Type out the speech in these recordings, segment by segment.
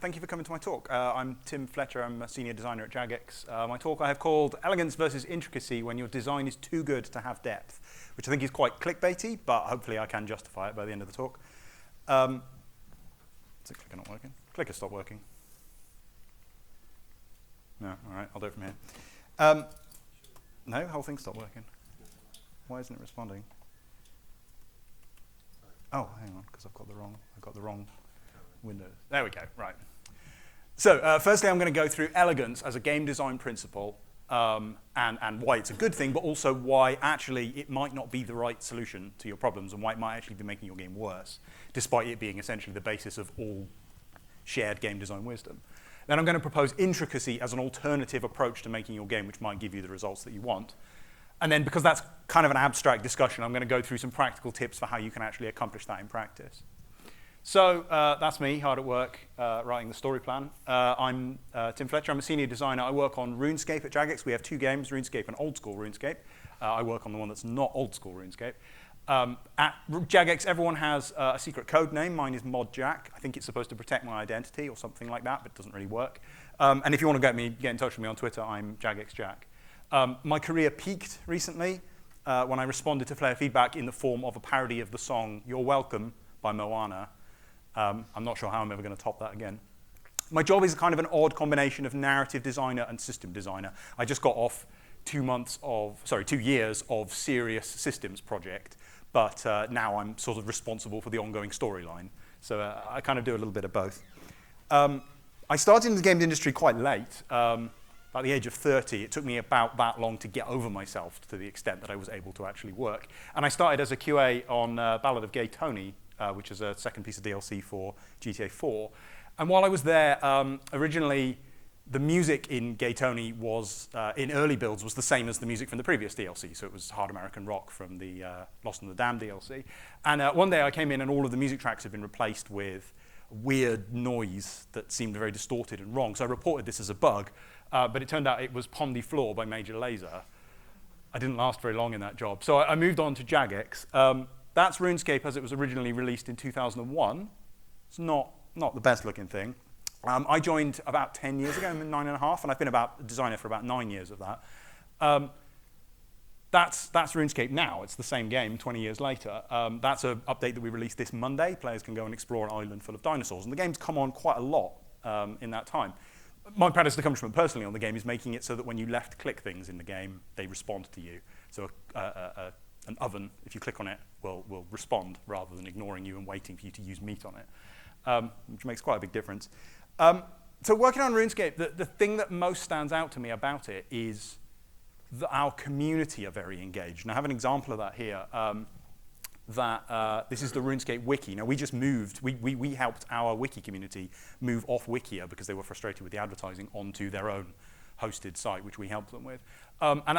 Thank you for coming to my talk. I'm Tim Fletcher. I'm a senior designer at Jagex. My talk I have called Elegance versus Intricacy when your design is too good to have depth, which I think is quite clickbaity, but hopefully I can justify it by the end of the talk. Is the clicker not working? Clicker stopped working. No, all right, I'll do it from here. No, the whole thing stopped working. Why isn't it responding? Oh, hang on, because I've got the wrong Windows. There we go, right. So firstly, I'm going to go through Elegance as a game design principle and why it's a good thing, but also why actually it might not be the right solution to your problems and why it might actually be making your game worse, despite it being essentially the basis of all shared game design wisdom. Then I'm going to propose Intricacy as an alternative approach to making your game, which might give you the results that you want. And then, because that's kind of an abstract discussion, I'm going to go through some practical tips for how you can actually accomplish that in practice. So that's me, hard at work, writing the story plan. I'm Tim Fletcher. I'm a senior designer. I work on RuneScape at Jagex. We have two games, RuneScape and old school RuneScape. I work on the one that's not old school RuneScape. At Jagex, everyone has a secret code name. Mine is ModJack. I think it's supposed to protect my identity or something like that, but it doesn't really work. And if you want to get in touch with me on Twitter, I'm JagexJack. My career peaked recently when I responded to player feedback in the form of a parody of the song You're Welcome by Moana. I'm not sure how I'm ever going to top that again. My job is kind of an odd combination of narrative designer and system designer. I just got off 2 years of serious systems project, but now I'm sort of responsible for the ongoing storyline. So I kind of do a little bit of both. I started in the games industry quite late. At the age of 30, it took me about that long to get over myself to the extent that I was able to actually work. And I started as a QA on Ballad of Gay Tony, which is a second piece of DLC for GTA 4. And while I was there, originally the music in Gay Tony was, in early builds, was the same as the music from the previous DLC. So it was hard American rock from the Lost in the Dam DLC. And one day I came in and all of the music tracks had been replaced with weird noise that seemed very distorted and wrong. So I reported this as a bug, but it turned out it was Pon de Floor by Major Lazer. I didn't last very long in that job. So I moved on to Jagex. That's RuneScape as it was originally released in 2001. It's not the best looking thing. I joined about 10 years ago, 9.5, and I've been a designer for about 9 years of that. That's RuneScape now. It's the same game 20 years later. That's an update that we released this Monday. Players can go and explore an island full of dinosaurs. And the game's come on quite a lot in that time. My proudest accomplishment personally on the game is making it so that when you left-click things in the game, they respond to you. So an oven, if you click on it, will respond rather than ignoring you and waiting for you to use meat on it, which makes quite a big difference. So working on RuneScape, the thing that most stands out to me about it is that our community are very engaged. And I have an example of that here. This is the RuneScape wiki. Now, we just moved. We helped our wiki community move off Wikia because they were frustrated with the advertising onto their own hosted site, which we helped them with. And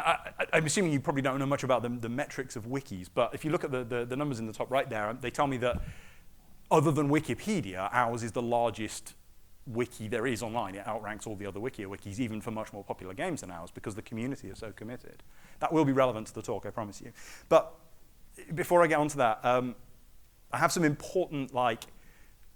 I'm assuming you probably don't know much about the metrics of wikis, but if you look at the numbers in the top right there, they tell me that other than Wikipedia, ours is the largest wiki there is online. It outranks all the other Wikia wikis, even for much more popular games than ours, because the community is so committed. That will be relevant to the talk, I promise you. But before I get onto that, I have some important,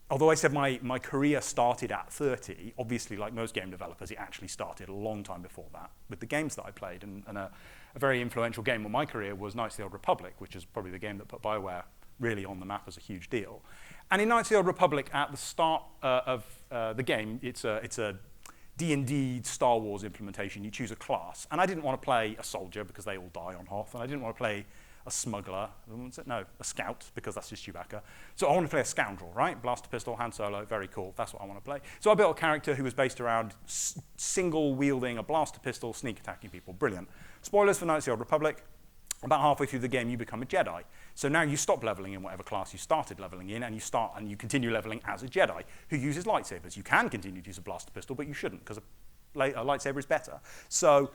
although I said my career started at 30, obviously, like most game developers, it actually started a long time before that with the games that I played. And a very influential game in my career was Knights of the Old Republic, which is probably the game that put BioWare really on the map as a huge deal. And in Knights of the Old Republic, at the start of the game, it's a D&D Star Wars implementation. You choose a class. And I didn't want to play a soldier because they all die on Hoth, and I didn't want to play a smuggler, a scout, because that's just Chewbacca. So I want to play a scoundrel, right? Blaster pistol, Han Solo, very cool. That's what I want to play. So I built a character who was based around single-wielding a blaster pistol, sneak-attacking people. Brilliant. Spoilers for Knights of the Old Republic. About halfway through the game, you become a Jedi. So now you stop leveling in whatever class you started leveling in, and you continue leveling as a Jedi who uses lightsabers. You can continue to use a blaster pistol, but you shouldn't, because a lightsaber is better. So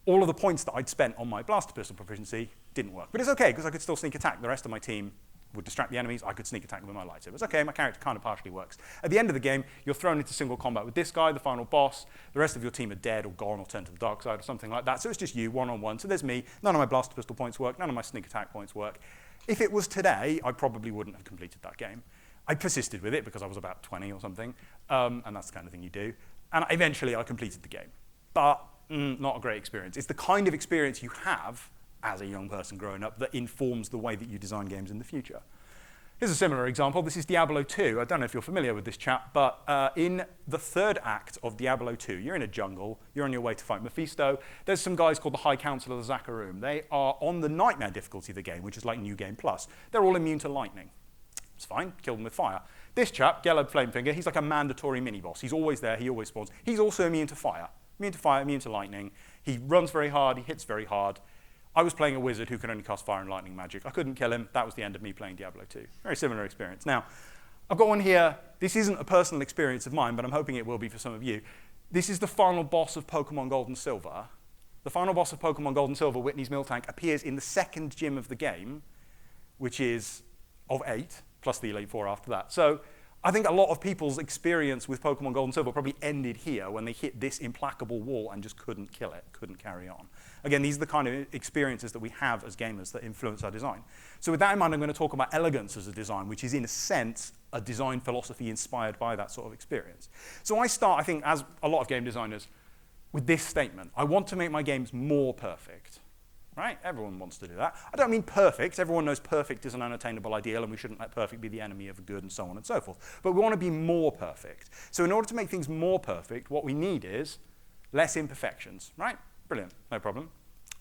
all of the points that I'd spent on my blaster pistol proficiency didn't work. But it's okay, because I could still sneak attack. The rest of my team would distract the enemies. I could sneak attack with my lightsaber. It's okay, my character kind of partially works. At the end of the game, you're thrown into single combat with this guy, the final boss. The rest of your team are dead or gone or turned to the dark side or something like that. So it's just you, one-on-one. So there's me. None of my blaster pistol points work. None of my sneak attack points work. If it was today, I probably wouldn't have completed that game. I persisted with it because I was about 20 or something, and that's the kind of thing you do. And eventually I completed the game. But not a great experience. It's the kind of experience you have as a young person growing up that informs the way that you design games in the future. Here's a similar example. This is Diablo 2. I don't know if you're familiar with this chap, but in the third act of Diablo 2, you're in a jungle, you're on your way to fight Mephisto. There's some guys called the High Council of the Zakarum. They are on the Nightmare difficulty of the game, which is like New Game Plus. They're all immune to lightning. It's fine, kill them with fire. This chap, Geleb Flamefinger, he's like a mandatory mini-boss. He's always there, he always spawns. He's also immune to fire. Immune to fire, immune to lightning. He runs very hard, he hits very hard. I was playing a wizard who can only cast fire and lightning magic. I couldn't kill him. That was the end of me playing Diablo 2. Very similar experience. Now, I've got one here. This isn't a personal experience of mine, but I'm hoping it will be for some of you. This is the final boss of Pokemon Gold and Silver. The final boss of Pokemon Gold and Silver, Whitney's Miltank, appears in the second gym of the game, which is of 8, plus the Elite Four after that. So I think a lot of people's experience with Pokemon Gold and Silver probably ended here when they hit this implacable wall and just couldn't kill it, couldn't carry on. Again, these are the kind of experiences that we have as gamers that influence our design. So with that in mind, I'm going to talk about elegance as a design, which is in a sense a design philosophy inspired by that sort of experience. So I start, I think, as a lot of game designers, with this statement. I want to make my games more perfect. Right? Everyone wants to do that. I don't mean perfect. Everyone knows perfect is an unattainable ideal, and we shouldn't let perfect be the enemy of good, and so on and so forth. But we want to be more perfect. So in order to make things more perfect, what we need is less imperfections. Right? Brilliant. No problem.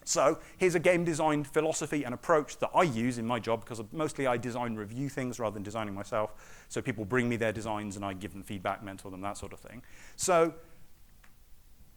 So here's a game design philosophy and approach that I use in my job, because mostly I design review things rather than designing myself. So people bring me their designs, and I give them feedback, mentor them, that sort of thing. So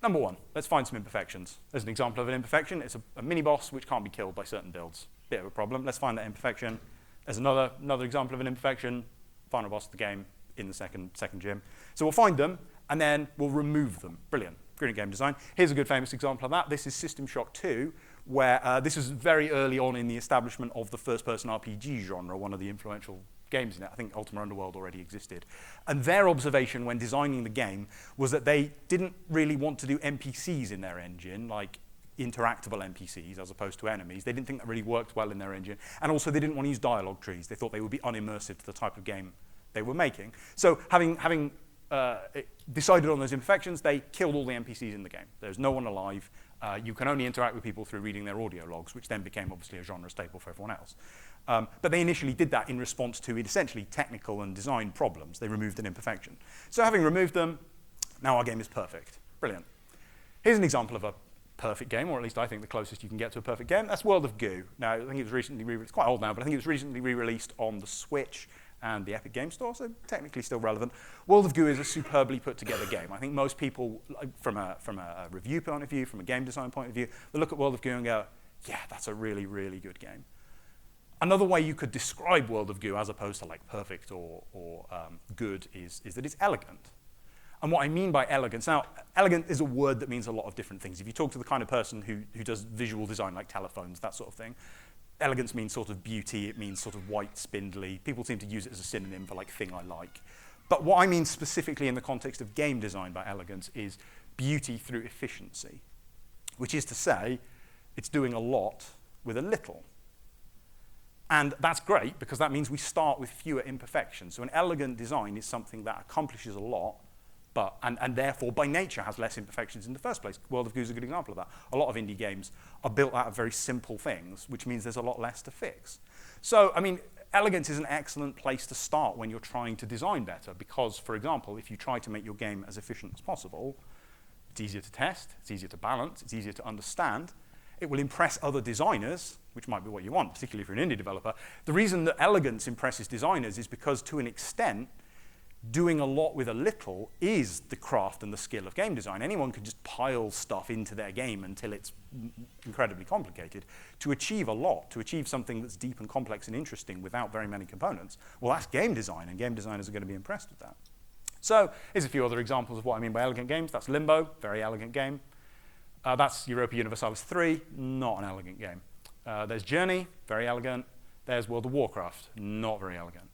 number one, let's find some imperfections. There's an example of an imperfection. It's a mini-boss which can't be killed by certain builds. Bit of a problem. Let's find that imperfection. There's another example of an imperfection. Final boss of the game in the second gym. So we'll find them, and then we'll remove them. Brilliant. Brilliant game design. Here's a good famous example of that. This is System Shock 2, where this was very early on in the establishment of the first-person RPG genre, one of the influential games in it. I think Ultima Underworld already existed. And their observation when designing the game was that they didn't really want to do NPCs in their engine, like interactable NPCs as opposed to enemies. They didn't think that really worked well in their engine. And also they didn't want to use dialogue trees. They thought they would be unimmersive to the type of game they were making. So having decided on those imperfections, they killed all the NPCs in the game. There's no one alive. You can only interact with people through reading their audio logs, which then became obviously a genre staple for everyone else. But they initially did that in response to essentially technical and design problems. They removed an imperfection. So having removed them, now our game is perfect. Brilliant. Here's an example of a perfect game, or at least I think the closest you can get to a perfect game. That's World of Goo. Now, I think it was recently re-released, it's quite old now, but I think it was recently re-released on the Switch and the Epic Game Store, so technically still relevant. World of Goo is a superbly put together game. I think most people, from a review point of view, from a game design point of view, they look at World of Goo and go, yeah, that's a really, really good game. Another way you could describe World of Goo as opposed to like perfect or good is that it's elegant. And what I mean by elegance, now, elegant is a word that means a lot of different things. If you talk to the kind of person who does visual design, like telephones, that sort of thing, elegance means sort of beauty, it means sort of white, spindly. People seem to use it as a synonym for like thing I like. But what I mean specifically in the context of game design by elegance is beauty through efficiency, which is to say, it's doing a lot with a little. And that's great, because that means we start with fewer imperfections. So an elegant design is something that accomplishes a lot, but and therefore, by nature, has less imperfections in the first place. World of Goo is a good example of that. A lot of indie games are built out of very simple things, which means there's a lot less to fix. So, I mean, elegance is an excellent place to start when you're trying to design better, because, for example, if you try to make your game as efficient as possible, it's easier to test, it's easier to balance, it's easier to understand. It will impress other designers, which might be what you want, particularly if you're an indie developer. The reason that elegance impresses designers is because, to an extent, doing a lot with a little is the craft and the skill of game design. Anyone can just pile stuff into their game until it's incredibly complicated. To achieve a lot, to achieve something that's deep and complex and interesting without very many components, well, that's game design, and game designers are going to be impressed with that. So here's a few other examples of what I mean by elegant games. That's Limbo, very elegant game. That's Europa Universalis 3, not an elegant game. There's Journey, very elegant. There's World of Warcraft, not very elegant.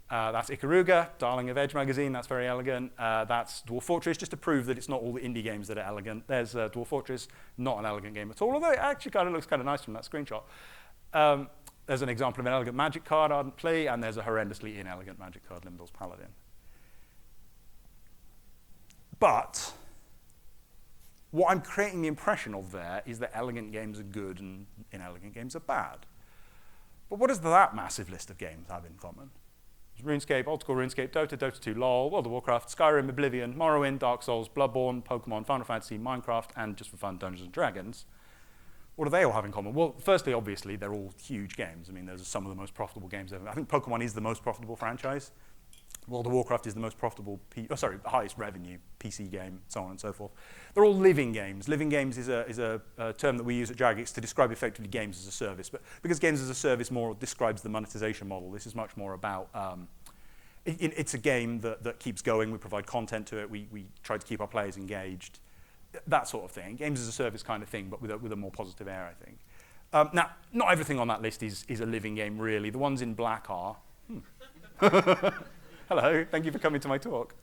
That's Ikaruga, Darling of Edge magazine, that's very elegant. That's Dwarf Fortress, just to prove that it's not all the indie games that are elegant. There's Dwarf Fortress, not an elegant game at all, although it actually kind of looks kind of nice from that screenshot. There's an example of an elegant magic card, Ardent Plea, and there's a horrendously inelegant magic card, Limdor's Paladin. But what I'm creating the impression of there is that elegant games are good and inelegant games are bad. But what does that massive list of games have in common? RuneScape, Old School RuneScape, Dota, Dota 2, LoL, World of Warcraft, Skyrim, Oblivion, Morrowind, Dark Souls, Bloodborne, Pokemon, Final Fantasy, Minecraft, and just for fun, Dungeons & Dragons. What do they all have in common? Well, firstly, obviously, they're all huge games. I mean, those are some of the most profitable games ever. I think Pokemon is the most profitable franchise. World of Warcraft is the most profitable, highest revenue PC game, so on and so forth. They're all living games. Living games is a term that we use at Jagex to describe effectively games as a service. But because games as a service more describes the monetization model, this is much more about, it's a game that keeps going. We provide content to it. We try to keep our players engaged. That sort of thing. Games as a service kind of thing, but with a more positive air, I think. Now, not everything on that list is a living game, really. The ones in black are... Hello, thank you for coming to my talk.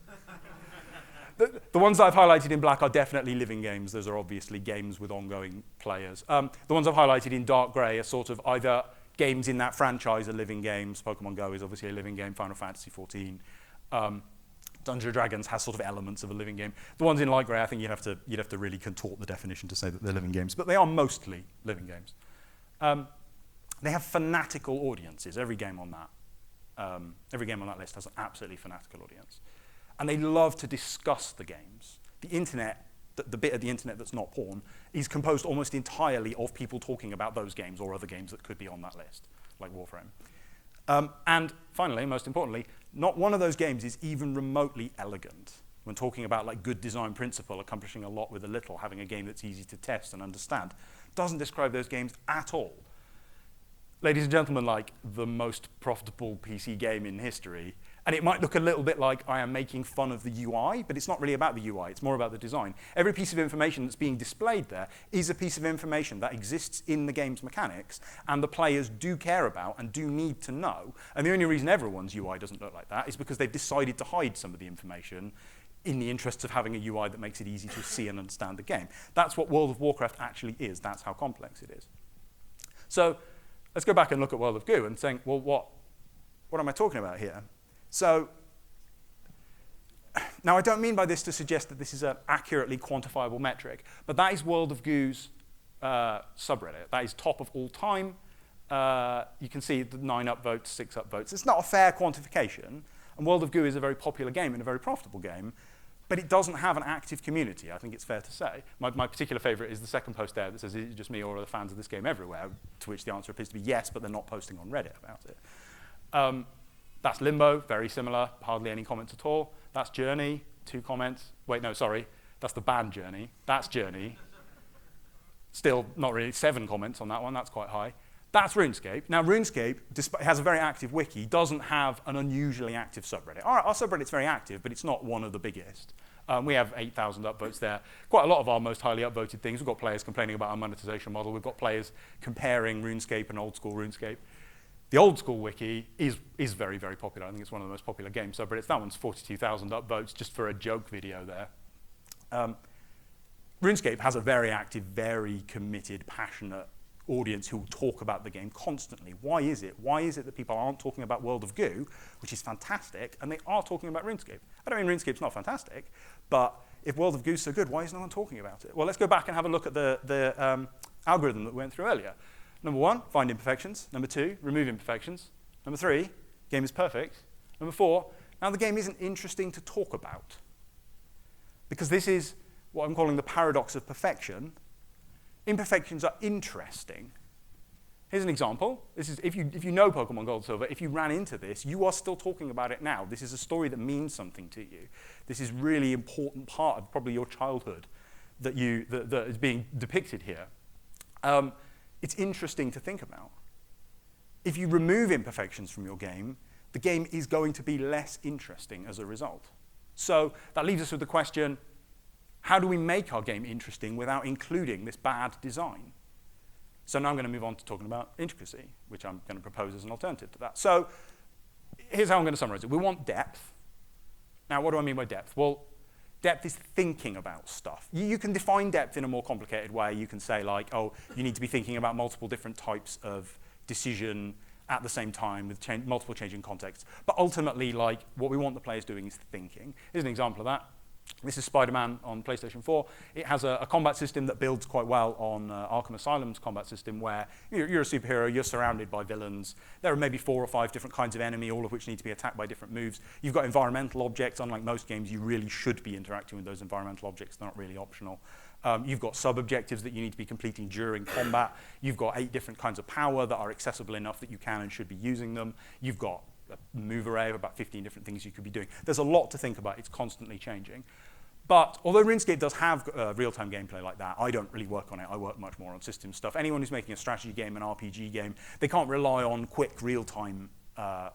The ones I've highlighted in black are definitely living games. Those are obviously games with ongoing players. The ones I've highlighted in dark grey are sort of either games in that franchise are living games. Pokemon Go is obviously a living game. Final Fantasy XIV. Dungeons & Dragons has sort of elements of a living game. The ones in light grey, I think you'd have to really contort the definition to say that they're living games, but they are mostly living games. They have fanatical audiences. Every game on that list has an absolutely fanatical audience, and they love to discuss the games. The internet, the bit of the internet that's not porn, is composed almost entirely of people talking about those games or other games that could be on that list, like Warframe. And finally, most importantly, not one of those games is even remotely elegant. When talking about like good design principle, accomplishing a lot with a little, having a game that's easy to test and understand, doesn't describe those games at all. Ladies and gentlemen, like the most profitable PC game in history, and it might look a little bit like I am making fun of the UI, but it's not really about the UI, it's more about the design. Every piece of information that's being displayed there is a piece of information that exists in the game's mechanics, and the players do care about and do need to know. And the only reason everyone's UI doesn't look like that is because they've decided to hide some of the information in the interests of having a UI that makes it easy to see and understand the game. That's what World of Warcraft actually is. That's how complex it is. So let's go back and look at World of Goo and think, well, what am I talking about here? So now I don't mean by this to suggest that this is an accurately quantifiable metric, but that is World of Goo's subreddit. That is top of all time. You can see the 9 upvotes, 6 upvotes. It's not a fair quantification, and World of Goo is a very popular game and a very profitable game, but it doesn't have an active community, I think it's fair to say. My particular favorite is the second post there that says, is it just me or are the fans of this game everywhere? To which the answer appears to be yes, but they're not posting on Reddit about it. That's Limbo, very similar, hardly any comments at all. That's Journey, 2 comments. Wait, no, sorry, that's the band Journey. That's Journey. Still not really, 7 comments on that one, that's quite high. That's RuneScape. Now, RuneScape has a very active wiki, doesn't have an unusually active subreddit. Our subreddit's very active, but it's not one of the biggest. We have 8,000 upvotes there. Quite a lot of our most highly upvoted things. We've got players complaining about our monetization model. We've got players comparing RuneScape and old school RuneScape. The old school wiki is very, very popular. I think it's one of the most popular game subreddits. That one's 42,000 upvotes just for a joke video there. RuneScape has a very active, very committed, passionate audience who talk about the game constantly. Why is it? Why is it that people aren't talking about World of Goo, which is fantastic, and they are talking about RuneScape? I don't mean RuneScape's not fantastic, but if World of Goo's so good, why is no one talking about it? Well, let's go back and have a look at the algorithm that we went through earlier. Number 1, find imperfections. Number 2, remove imperfections. Number 3, game is perfect. Number 4, now the game isn't interesting to talk about. Because this is what I'm calling the paradox of perfection. Imperfections are interesting. Here's an example. This is if you know Pokemon Gold and Silver, if you ran into this, you are still talking about it now. This is a story that means something to you. This is really important part of probably your childhood that is being depicted here. It's interesting to think about. If you remove imperfections from your game, the game is going to be less interesting as a result. So that leaves us with the question, how do we make our game interesting without including this bad design? So now I'm going to move on to talking about intricacy, which I'm going to propose as an alternative to that. So here's how I'm going to summarize it. We want depth. Now, what do I mean by depth? Well, depth is thinking about stuff. You can define depth in a more complicated way. You can say, like, oh, you need to be thinking about multiple different types of decision at the same time with multiple changing contexts. But ultimately, like, what we want the players doing is thinking. Here's an example of that. This is Spider-Man on PlayStation 4. It has a combat system that builds quite well on Arkham Asylum's combat system, where you're a superhero, you're surrounded by villains. There are maybe 4 or 5 different kinds of enemy, all of which need to be attacked by different moves. You've got environmental objects. Unlike most games, you really should be interacting with those environmental objects. They're not really optional. You've got sub-objectives that you need to be completing during combat. You've got 8 different kinds of power that are accessible enough that you can and should be using them. You've got a move array of about 15 different things you could be doing. There's a lot to think about. It's constantly changing. But although RuneScape does have real-time gameplay like that, I don't really work on it. I work much more on system stuff. Anyone who's making a strategy game, an RPG game, they can't rely on quick real-time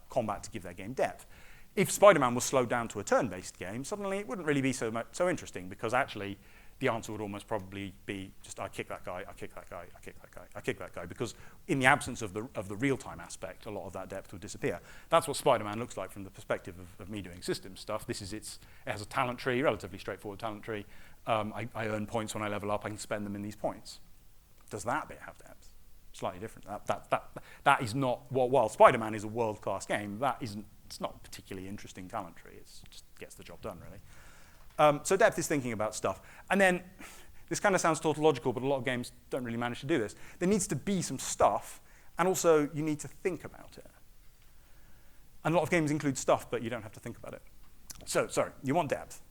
combat to give their game depth. If Spider-Man was slowed down to a turn-based game, suddenly it wouldn't really be so interesting, because actually the answer would almost probably be just, I kick that guy, I kick that guy, I kick that guy, I kick that guy, because in the absence of the real-time aspect, a lot of that depth would disappear. That's what Spider-Man looks like from the perspective of me doing system stuff. It has a talent tree, relatively straightforward talent tree. I earn points when I level up. I can spend them in these points. Does that bit have depth? Slightly different. That is not, while Spider-Man is a world-class game, it's not a particularly interesting talent tree. It just gets the job done, really. So depth is thinking about stuff. And then, this kind of sounds tautological, but a lot of games don't really manage to do this. There needs to be some stuff, and also you need to think about it. And a lot of games include stuff, but you don't have to think about it. So, sorry, you want depth.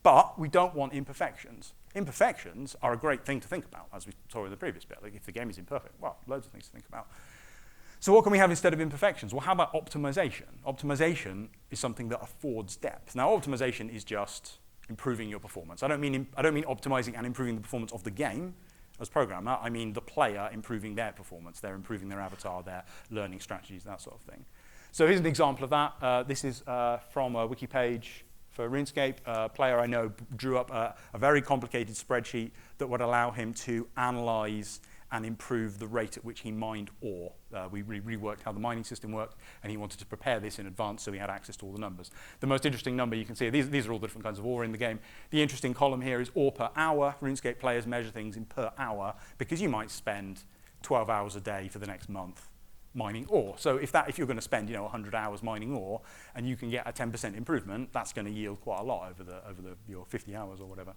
But we don't want imperfections. Imperfections are a great thing to think about, as we saw in the previous bit. Like, if the game is imperfect, well, loads of things to think about. So what can we have instead of imperfections? Well, how about optimization? Optimization is something that affords depth. Now, optimization is just improving your performance. I don't mean optimizing and improving the performance of the game as programmer. I mean the player improving their performance. They're improving their avatar, they're learning strategies, that sort of thing. So here's an example of that. This is from a wiki page for RuneScape. A player I know drew up a very complicated spreadsheet that would allow him to analyze and improve the rate at which he mined ore. We reworked how the mining system worked, and he wanted to prepare this in advance so he had access to all the numbers. The most interesting number you can see, these are all the different kinds of ore in the game. The interesting column here is ore per hour. RuneScape players measure things in per hour, because you might spend 12 hours a day for the next month mining ore. So if you're going to spend 100 hours mining ore, and you can get a 10% improvement, that's going to yield quite a lot over your 50 hours or whatever.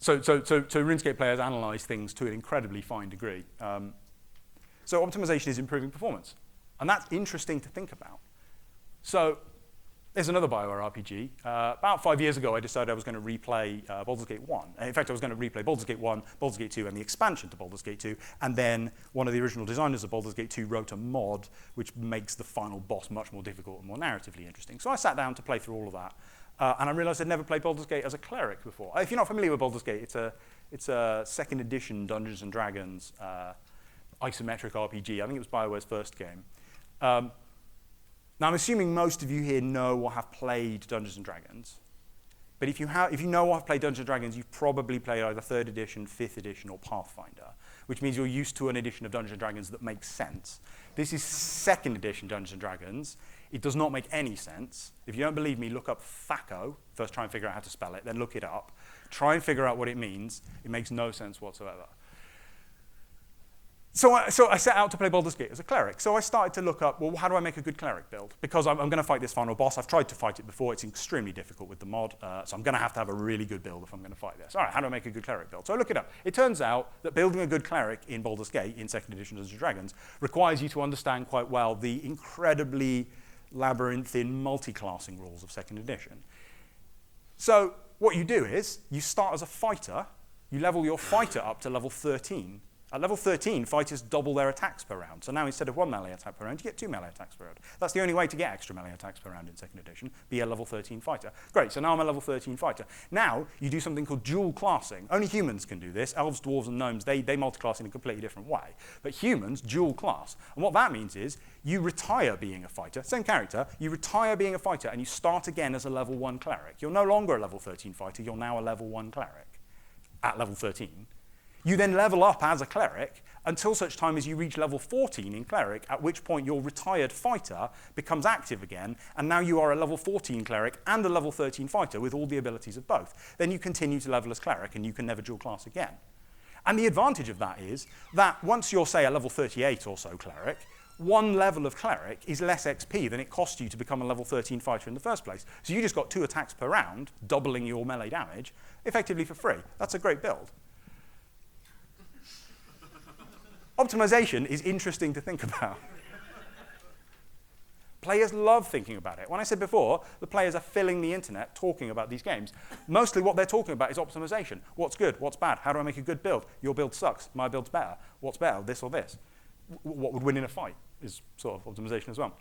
So RuneScape players analyze things to an incredibly fine degree. So optimization is improving performance. And that's interesting to think about. So there's another BioWare RPG. About 5 years ago, I decided I was going to replay Baldur's Gate 1. In fact, I was going to replay Baldur's Gate 1, Baldur's Gate 2, and the expansion to Baldur's Gate 2. And then one of the original designers of Baldur's Gate 2 wrote a mod which makes the final boss much more difficult and more narratively interesting. So I sat down to play through all of that. And I realized I'd never played Baldur's Gate as a cleric before. If you're not familiar with Baldur's Gate, it's a second edition Dungeons & Dragons isometric RPG. I think it was BioWare's first game. Now, I'm assuming most of you here know or have played Dungeons & Dragons. But if you know or have played Dungeons & Dragons, you've probably played either 3rd edition, 5th edition, or Pathfinder, which means you're used to an edition of Dungeons & Dragons that makes sense. This is 2nd edition Dungeons & Dragons. It does not make any sense. If you don't believe me, look up THACO. First, try and figure out how to spell it, then look it up. Try and figure out what it means. It makes no sense whatsoever. So I set out to play Baldur's Gate as a cleric. So I started to look up, well, how do I make a good cleric build? Because I'm going to fight this final boss. I've tried to fight it before. It's extremely difficult with the mod. So I'm going to have a really good build if I'm going to fight this. All right, how do I make a good cleric build? So I look it up. It turns out that building a good cleric in Baldur's Gate, in 2nd edition Dungeons & Dragons, requires you to understand quite well the incredibly labyrinthine multi-classing rules of 2nd edition. So what you do is, you start as a fighter, you level your fighter up to level 13. At level 13, fighters double their attacks per round. So now instead of 1 melee attack per round, you get 2 melee attacks per round. That's the only way to get extra melee attacks per round in 2nd edition, be a level 13 fighter. Great, so now I'm a level 13 fighter. Now, you do something called dual classing. Only humans can do this. Elves, dwarves, and gnomes, they multi-class in a completely different way. But humans dual class. And what that means is, you retire being a fighter, same character, you retire being a fighter, and you start again as a level 1 cleric. You're no longer a level 13 fighter, you're now a level 1 cleric at level 13. You then level up as a cleric until such time as you reach level 14 in cleric, at which point your retired fighter becomes active again, and now you are a level 14 cleric and a level 13 fighter with all the abilities of both. Then you continue to level as cleric, and you can never dual class again. And the advantage of that is that once you're, say, a level 38 or so cleric, one level of cleric is less XP than it cost you to become a level 13 fighter in the first place. So you just got 2 attacks per round, doubling your melee damage, effectively for free. That's a great build. Optimization is interesting to think about. Players love thinking about it. When I said before, the players are filling the internet talking about these games. Mostly what they're talking about is optimization. What's good? What's bad? How do I make a good build? Your build sucks. My build's better. What's better? This or this? What would win in a fight is sort of optimization as well.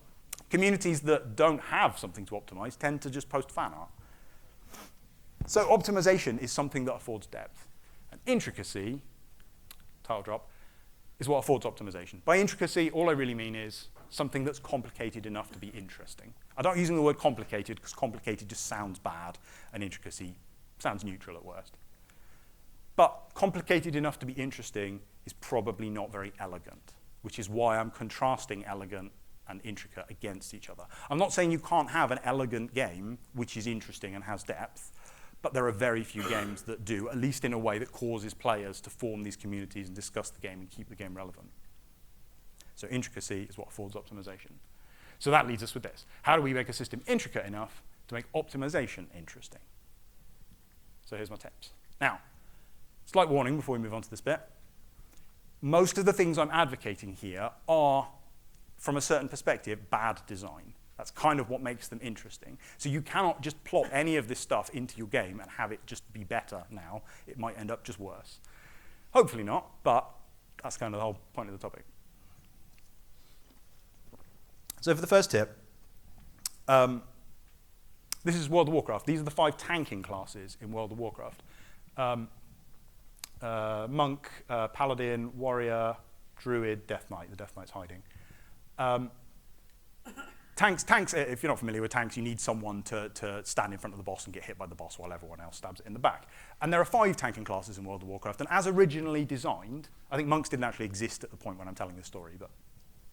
Communities that don't have something to optimize tend to just post fan art. So optimization is something that affords depth. And intricacy, title drop, is what affords optimization. By intricacy, all I really mean is something that's complicated enough to be interesting. I'm not using the word complicated because complicated just sounds bad, and intricacy sounds neutral at worst. But complicated enough to be interesting is probably not very elegant, which is why I'm contrasting elegant and intricate against each other. I'm not saying you can't have an elegant game which is interesting and has depth, but there are very few games that do, at least in a way that causes players to form these communities and discuss the game and keep the game relevant. So intricacy is what affords optimization. So that leads us with this. How do we make a system intricate enough to make optimization interesting? So here's my tips. Now, slight warning before we move on to this bit. Most of the things I'm advocating here are, from a certain perspective, bad design. That's kind of what makes them interesting. So you cannot just plop any of this stuff into your game and have it just be better now. It might end up just worse. Hopefully not, but that's kind of the whole point of the topic. So for the first tip, this is World of Warcraft. These are the 5 tanking classes in World of Warcraft. Monk, Paladin, Warrior, Druid, Death Knight. The Death Knight's hiding. Tanks, if you're not familiar with tanks, you need someone to stand in front of the boss and get hit by the boss while everyone else stabs it in the back. And there are 5 tanking classes in World of Warcraft, and as originally designed, I think monks didn't actually exist at the point when I'm telling this story, but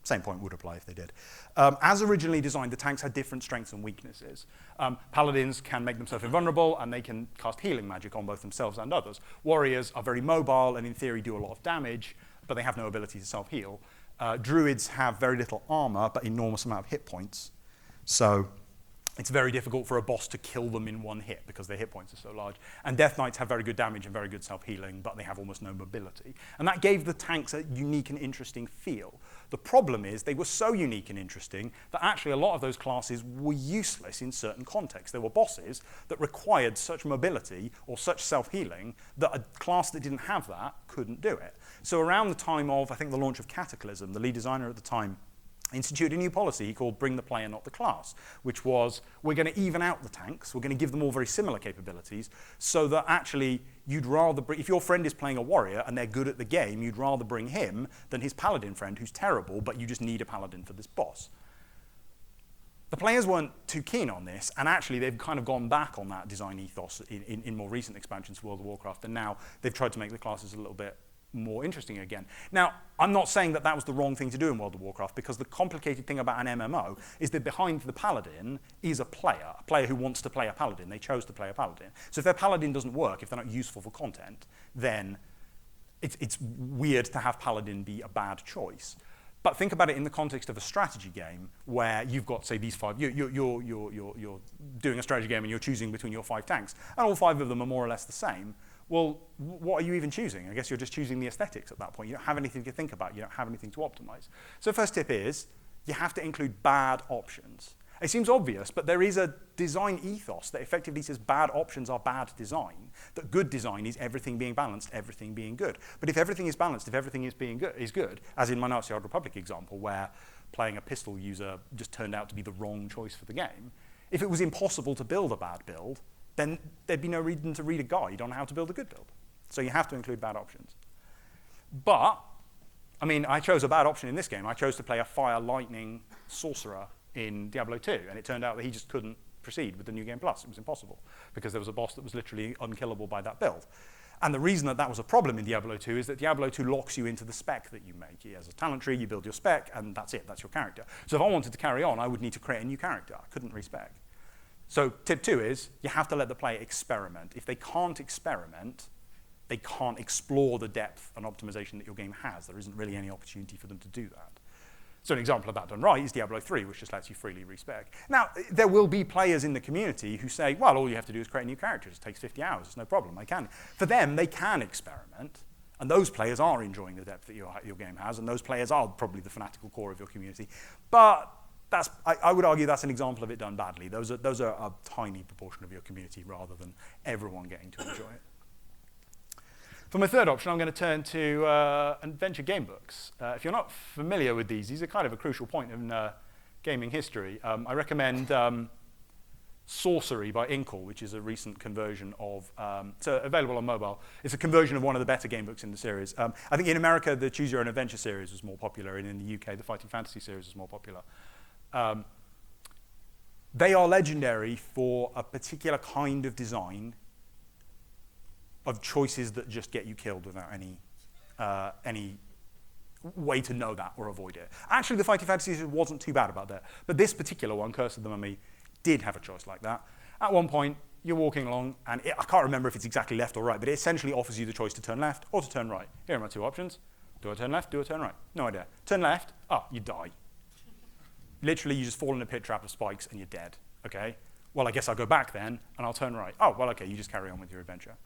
same point would apply if they did. As originally designed, the tanks had different strengths and weaknesses. Paladins can make themselves invulnerable, and they can cast healing magic on both themselves and others. Warriors are very mobile and in theory do a lot of damage, but they have no ability to self-heal. Druids have very little armor, but enormous amount of hit points. So it's very difficult for a boss to kill them in one hit because their hit points are so large. And Death Knights have very good damage and very good self-healing, but they have almost no mobility. And that gave the tanks a unique and interesting feel. The problem is they were so unique and interesting that actually a lot of those classes were useless in certain contexts. There were bosses that required such mobility or such self-healing that a class that didn't have that couldn't do it. So around the time of, I think, the launch of Cataclysm, the lead designer at the time instituted a new policy he called Bring the Player, Not the Class, which was, we're going to even out the tanks, we're going to give them all very similar capabilities, so that actually you'd rather, if your friend is playing a warrior and they're good at the game, you'd rather bring him than his paladin friend who's terrible, but you just need a paladin for this boss. The players weren't too keen on this, and actually they've kind of gone back on that design ethos in more recent expansions to World of Warcraft, and now they've tried to make the classes a little bit more interesting again. Now, I'm not saying that that was the wrong thing to do in World of Warcraft, because the complicated thing about an MMO is that behind the paladin is a player who wants to play a paladin. They chose to play a paladin. So if their paladin doesn't work, if they're not useful for content, then it's weird to have paladin be a bad choice. But think about it in the context of a strategy game where you've got, say, these 5. You're doing a strategy game and you're choosing between your 5 tanks, and all 5 of them are more or less the same. Well, what are you even choosing? I guess you're just choosing the aesthetics at that point. You don't have anything to think about. You don't have anything to optimize. So first tip is, you have to include bad options. It seems obvious, but there is a design ethos that effectively says bad options are bad design, that good design is everything being balanced, everything being good. But if everything is balanced, if everything is good, as in my Nazi Old Republic example, where playing a pistol user just turned out to be the wrong choice for the game, if it was impossible to build a bad build, then there'd be no reason to read a guide on how to build a good build. So you have to include bad options. But, I mean, I chose a bad option in this game. I chose to play a fire lightning sorcerer in Diablo 2, and it turned out that he just couldn't proceed with the New Game Plus. It was impossible, because there was a boss that was literally unkillable by that build. And the reason that that was a problem in Diablo 2 is that Diablo 2 locks you into the spec that you make. As a talent tree, you build your spec, and that's it. That's your character. So if I wanted to carry on, I would need to create a new character. I couldn't respec. So tip 2 is, you have to let the player experiment. If they can't experiment, they can't explore the depth and optimization that your game has. There isn't really any opportunity for them to do that. So an example of that done right is Diablo 3, which just lets you freely respec. Now, there will be players in the community who say, well, all you have to do is create new characters. It takes 50 hours. It's no problem. For them, they can experiment. And those players are enjoying the depth that your game has. And those players are probably the fanatical core of your community. But I would argue that's an example of it done badly. Those are a tiny proportion of your community rather than everyone getting to enjoy it. For my third option, I'm going to turn to adventure game books. If you're not familiar with these are kind of a crucial point in gaming history. I recommend Sorcery by Inkle, which is a recent conversion of, it's available on mobile. It's a conversion of one of the better game books in the series. I think in America, the Choose Your Own Adventure series was more popular, and in the UK, the Fighting Fantasy series was more popular. They are legendary for a particular kind of design of choices that just get you killed without any way to know that or avoid it. Actually, the Fighting Fantasy wasn't too bad about that. But this particular one, Curse of the Mummy, did have a choice like that. At one point, you're walking along, and I can't remember if it's exactly left or right, but it essentially offers you the choice to turn left or to turn right. Here are my two options. Do I turn left? Do I turn right? No idea. Turn left. Oh, you die. Literally, you just fall in a pit trap of spikes, and you're dead. Okay? Well, I guess I'll go back then, and I'll turn right. Oh, well, okay, you just carry on with your adventure.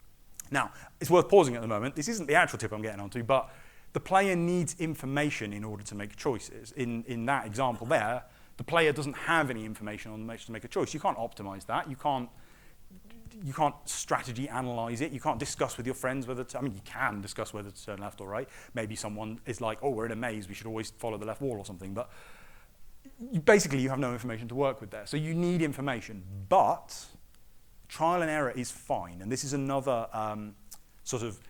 Now, it's worth pausing at the moment. This isn't the actual tip I'm getting onto, but the player needs information in order to make choices. In that example there, the player doesn't have any information on to make a choice. You can't optimize that. You can't strategy analyze it. You can't discuss with your friends whether to, you can discuss whether to turn left or right. Maybe someone is like, oh, we're in a maze, we should always follow the left wall or something. But basically, you have no information to work with there. So you need information, but trial and error is fine, and this is another sort of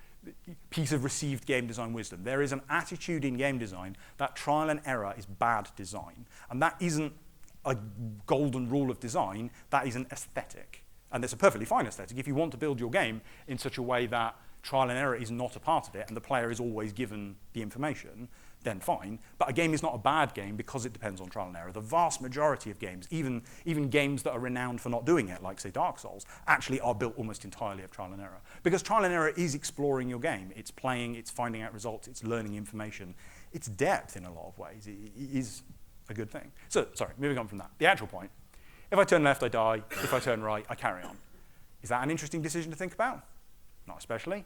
piece of received game design wisdom. There is an attitude in game design that trial and error is bad design, and that isn't a golden rule of design, that is an aesthetic. And it's a perfectly fine aesthetic. If you want to build your game in such a way that trial and error is not a part of it, and the player is always given the information, then fine. But a game is not a bad game because it depends on trial and error. The vast majority of games, even games that are renowned for not doing it, like, say, Dark Souls, actually are built almost entirely of trial and error. Because trial and error is exploring your game. It's playing, it's finding out results, it's learning information. It's depth in a lot of ways. It is a good thing. So, sorry, moving on from that. The actual point. If I turn left, I die. If I turn right, I carry on. Is that an interesting decision to think about? Not especially.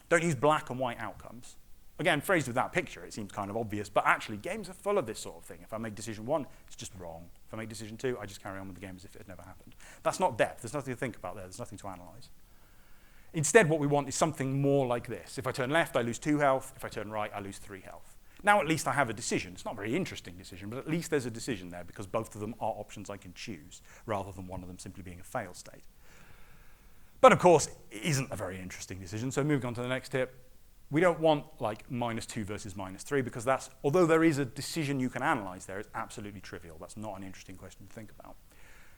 Don't use black and white outcomes. Again, phrased with that picture, it seems kind of obvious, but actually, games are full of this sort of thing. If I make decision 1, it's just wrong. If I make decision 2, I just carry on with the game as if it had never happened. That's not depth. There's nothing to think about there. There's nothing to analyze. Instead, what we want is something more like this. If I turn left, I lose 2 health. If I turn right, I lose 3 health. Now, at least I have a decision. It's not a very interesting decision, but at least there's a decision there because both of them are options I can choose, rather than one of them simply being a fail state. But of course, it isn't a very interesting decision, so moving on to the next tip. We don't want like -2 versus -3 because that's, although there is a decision you can analyze there, it's absolutely trivial. That's not an interesting question to think about.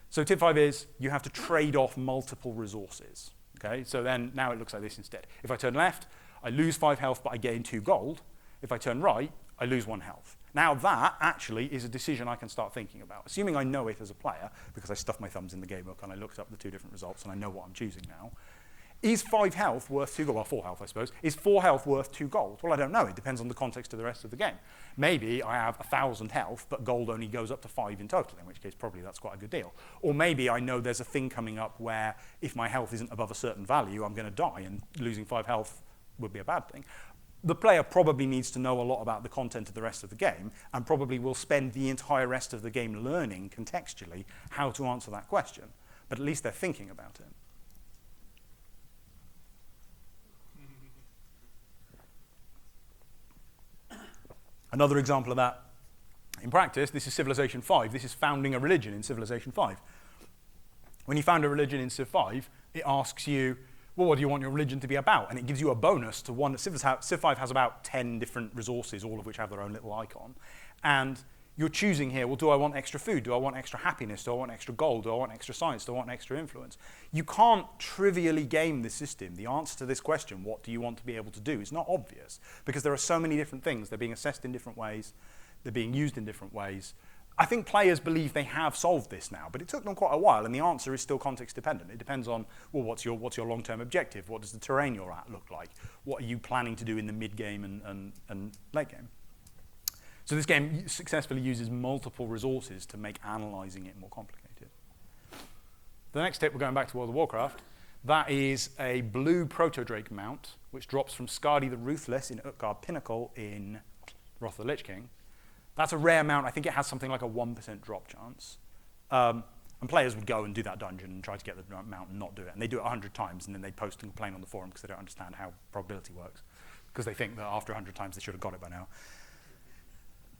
So tip 5 is you have to trade off multiple resources. Okay, so then now it looks like this instead. If I turn left, I lose 5 health, but I gain 2 gold. If I turn right, I lose 1 health. Now that actually is a decision I can start thinking about, assuming I know it as a player, because I stuffed my thumbs in the game book and I looked up the 2 different results and I know what I'm choosing now. Is 5 health worth 2 gold? Well, 4 health, I suppose. Is 4 health worth 2 gold? Well, I don't know. It depends on the context of the rest of the game. Maybe I have 1,000 health, but gold only goes up to 5 in total, in which case probably that's quite a good deal. Or maybe I know there's a thing coming up where if my health isn't above a certain value, I'm going to die, and losing 5 health would be a bad thing. The player probably needs to know a lot about the content of the rest of the game, and probably will spend the entire rest of the game learning contextually how to answer that question. But at least they're thinking about it. Another example of that in practice, this is Civilization 5. This is founding a religion in Civilization 5. When you found a religion in Civ 5, it asks you, well, what do you want your religion to be about? And it gives you a bonus to one. Civ 5 has about 10 different resources, all of which have their own little icon. And you're choosing here, well, do I want extra food? Do I want extra happiness? Do I want extra gold? Do I want extra science? Do I want extra influence? You can't trivially game this system. The answer to this question, what do you want to be able to do, is not obvious because there are so many different things. They're being assessed in different ways. They're being used in different ways. I think players believe they have solved this now, but it took them quite a while, and the answer is still context dependent. It depends on, well, what's your long-term objective? What does the terrain you're at look like? What are you planning to do in the mid-game and late game? So this game successfully uses multiple resources to make analyzing it more complicated. The next tip, we're going back to World of Warcraft. That is a blue Proto-Drake mount, which drops from Skadi the Ruthless in Utgard Pinnacle in Wrath of the Lich King. That's a rare mount. I think it has something like a 1% drop chance. And players would go and do that dungeon and try to get the mount and not do it. And they do it 100 times, and then they post and complain on the forum because they don't understand how probability works, because they think that after 100 times they should have got it by now.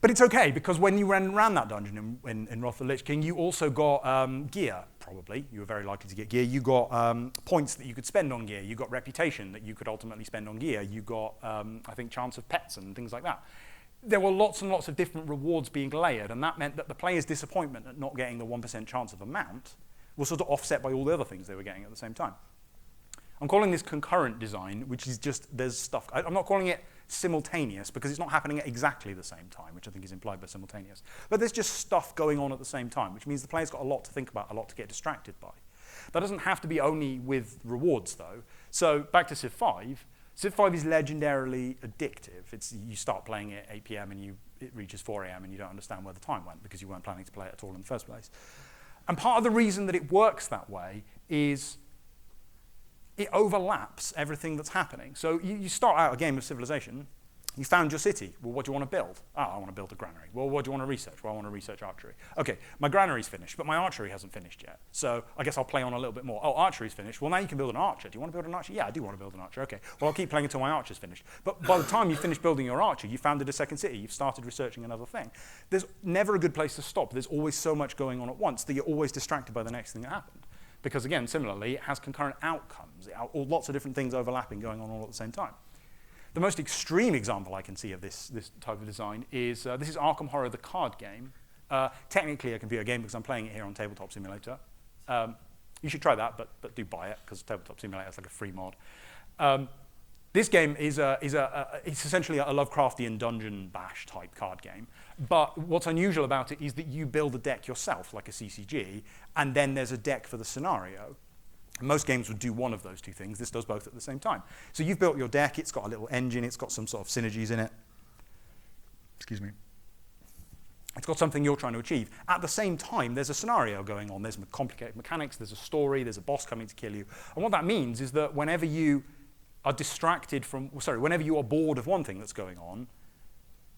But it's okay, because when you ran that dungeon in Wrath of the Lich King, you also got gear, probably. You were very likely to get gear. You got points that you could spend on gear. You got reputation that you could ultimately spend on gear. You got, I think, chance of pets and things like that. There were lots and lots of different rewards being layered, and that meant that the player's disappointment at not getting the 1% chance of a mount was sort of offset by all the other things they were getting at the same time. I'm calling this concurrent design, which is just, there's stuff. I'm not calling it simultaneous, because it's not happening at exactly the same time, which I think is implied by simultaneous. But there's just stuff going on at the same time, which means the player's got a lot to think about, a lot to get distracted by. That doesn't have to be only with rewards, though. So back to Civ 5. Civ 5 is legendarily addictive. You start playing at 8 p.m. and it reaches 4 a.m. and you don't understand where the time went because you weren't planning to play it at all in the first place. And part of the reason that it works that way is it overlaps everything that's happening. So you start out a game of Civilization, you found your city. Well, what do you want to build? Oh, I want to build a granary. Well, what do you want to research? Well, I want to research archery. Okay, my granary's finished, but my archery hasn't finished yet. So I guess I'll play on a little bit more. Oh, archery's finished. Well, now you can build an archer. Do you want to build an archer? Yeah, I do want to build an archer. Okay, well, I'll keep playing until my archer's finished. But by the time you finish building your archer, you founded a second city. You've started researching another thing. There's never a good place to stop. There's always so much going on at once that you're always distracted by the next thing that happened. Because again, similarly, it has concurrent outcomes. Lots of different things overlapping going on all at the same time. The most extreme example I can see of this type of design is, this is Arkham Horror, the card game. Technically a computer game because I'm playing it here on Tabletop Simulator. You should try that, but do buy it because Tabletop Simulator is like a free mod. This game is it's essentially a Lovecraftian dungeon bash type card game. But what's unusual about it is that you build a deck yourself, like a CCG, and then there's a deck for the scenario. Most games would do one of those two things. This does both at the same time. So you've built your deck. It's got a little engine. It's got some sort of synergies in it. Excuse me. It's got something you're trying to achieve. At the same time, there's a scenario going on. There's complicated mechanics. There's a story. There's a boss coming to kill you. And what that means is that whenever you are distracted from, whenever you are bored of one thing that's going on,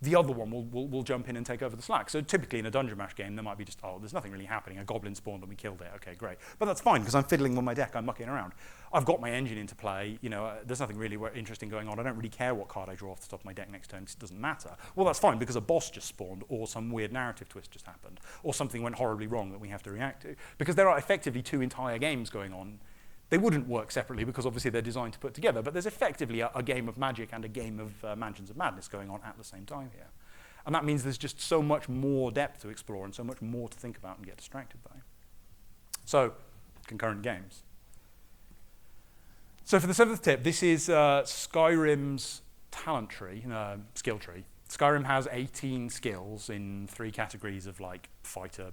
the other one will jump in and take over the slack. So typically in a dungeon mash game, there might be just, oh, there's nothing really happening. A goblin spawned and we killed it. Okay, great. But that's fine because I'm fiddling with my deck. I'm mucking around. I've got my engine into play. There's nothing really interesting going on. I don't really care what card I draw off the top of my deck next turn because it doesn't matter. Well, that's fine because a boss just spawned or some weird narrative twist just happened or something went horribly wrong that we have to react to. Because there are effectively two entire games going on. They wouldn't work separately because obviously they're designed to put together, but there's effectively a game of Magic and a game of Mansions of Madness going on at the same time here. And that means there's just so much more depth to explore and so much more to think about and get distracted by. So, concurrent games. So for the seventh tip, this is Skyrim's talent tree, skill tree. Skyrim has 18 skills in 3 categories of like fighter,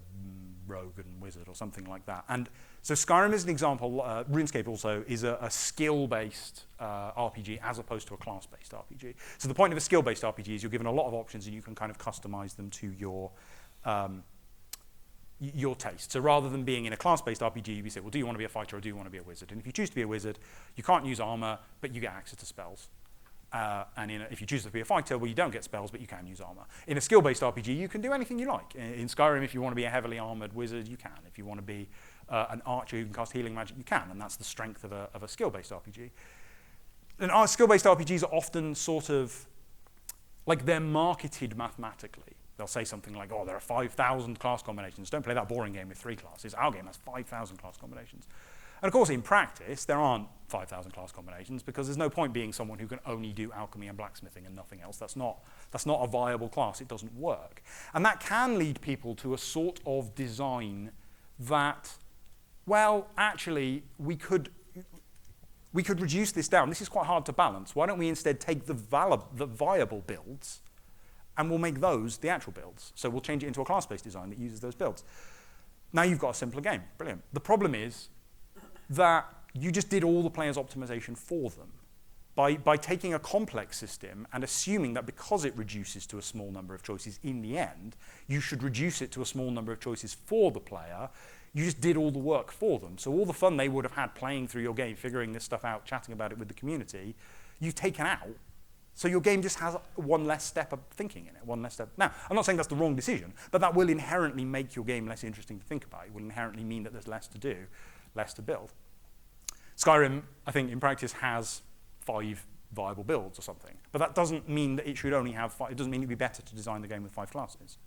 rogue, and wizard or something like that. And so Skyrim is an example. RuneScape also is a skill-based RPG as opposed to a class-based RPG. So the point of a skill-based RPG is you're given a lot of options and you can kind of customize them to your taste. So rather than being in a class-based RPG, you say, well, do you want to be a fighter or do you want to be a wizard? And if you choose to be a wizard, you can't use armor, but you get access to spells. And if you choose to be a fighter, well, you don't get spells, but you can use armor. In a skill-based RPG, you can do anything you like. In Skyrim, if you want to be a heavily armored wizard, you can. If you want to be an archer who can cast healing magic, you can. And that's the strength of a skill-based RPG. And our skill-based RPGs are often sort of, like they're marketed mathematically. They'll say something like, oh, there are 5,000 class combinations. Don't play that boring game with 3 classes. Our game has 5,000 class combinations. And of course, in practice, there aren't 5,000 class combinations because there's no point being someone who can only do alchemy and blacksmithing and nothing else. That's not a viable class. It doesn't work. And that can lead people to a sort of design that, well, actually, we could reduce this down. This is quite hard to balance. Why don't we instead take the viable builds and we'll make those the actual builds. So we'll change it into a class-based design that uses those builds. Now you've got a simpler game. Brilliant. The problem is that you just did all the players' optimization for them. By taking a complex system and assuming that because it reduces to a small number of choices in the end, you should reduce it to a small number of choices for the player, you just did all the work for them. So all the fun they would have had playing through your game, figuring this stuff out, chatting about it with the community, you've taken out. So your game just has one less step of thinking in it, one less step. Now, I'm not saying that's the wrong decision, but that will inherently make your game less interesting to think about. It will inherently mean that there's less to do, less to build. Skyrim, I think, in practice has 5 viable builds or something. But that doesn't mean that it should only have 5. It doesn't mean it'd be better to design the game with 5 classes.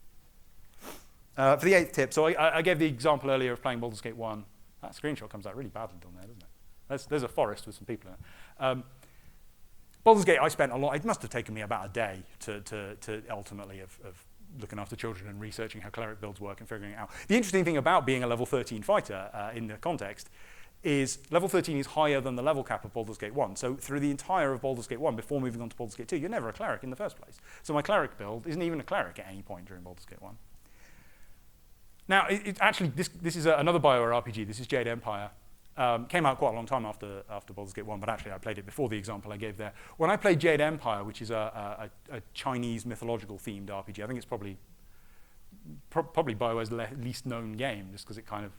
For the 8th tip, so I gave the example earlier of playing Baldur's Gate 1. That screenshot comes out really badly on there, doesn't it? There's a forest with some people in it. Baldur's Gate, I spent a lot. It must have taken me about a day to ultimately of looking after children and researching how cleric builds work and figuring it out. The interesting thing about being a level 13 fighter in the context is level 13 is higher than the level cap of Baldur's Gate 1. So through the entire of Baldur's Gate 1, before moving on to Baldur's Gate 2, you're never a cleric in the first place. So my cleric build isn't even a cleric at any point during Baldur's Gate 1. Now, actually, this is another BioWare RPG. This is Jade Empire. Came out quite a long time after Baldur's Gate 1, but actually I played it before the example I gave there. When I played Jade Empire, which is a Chinese mythological themed RPG, I think it's probably BioWare's least known game, just because it kind of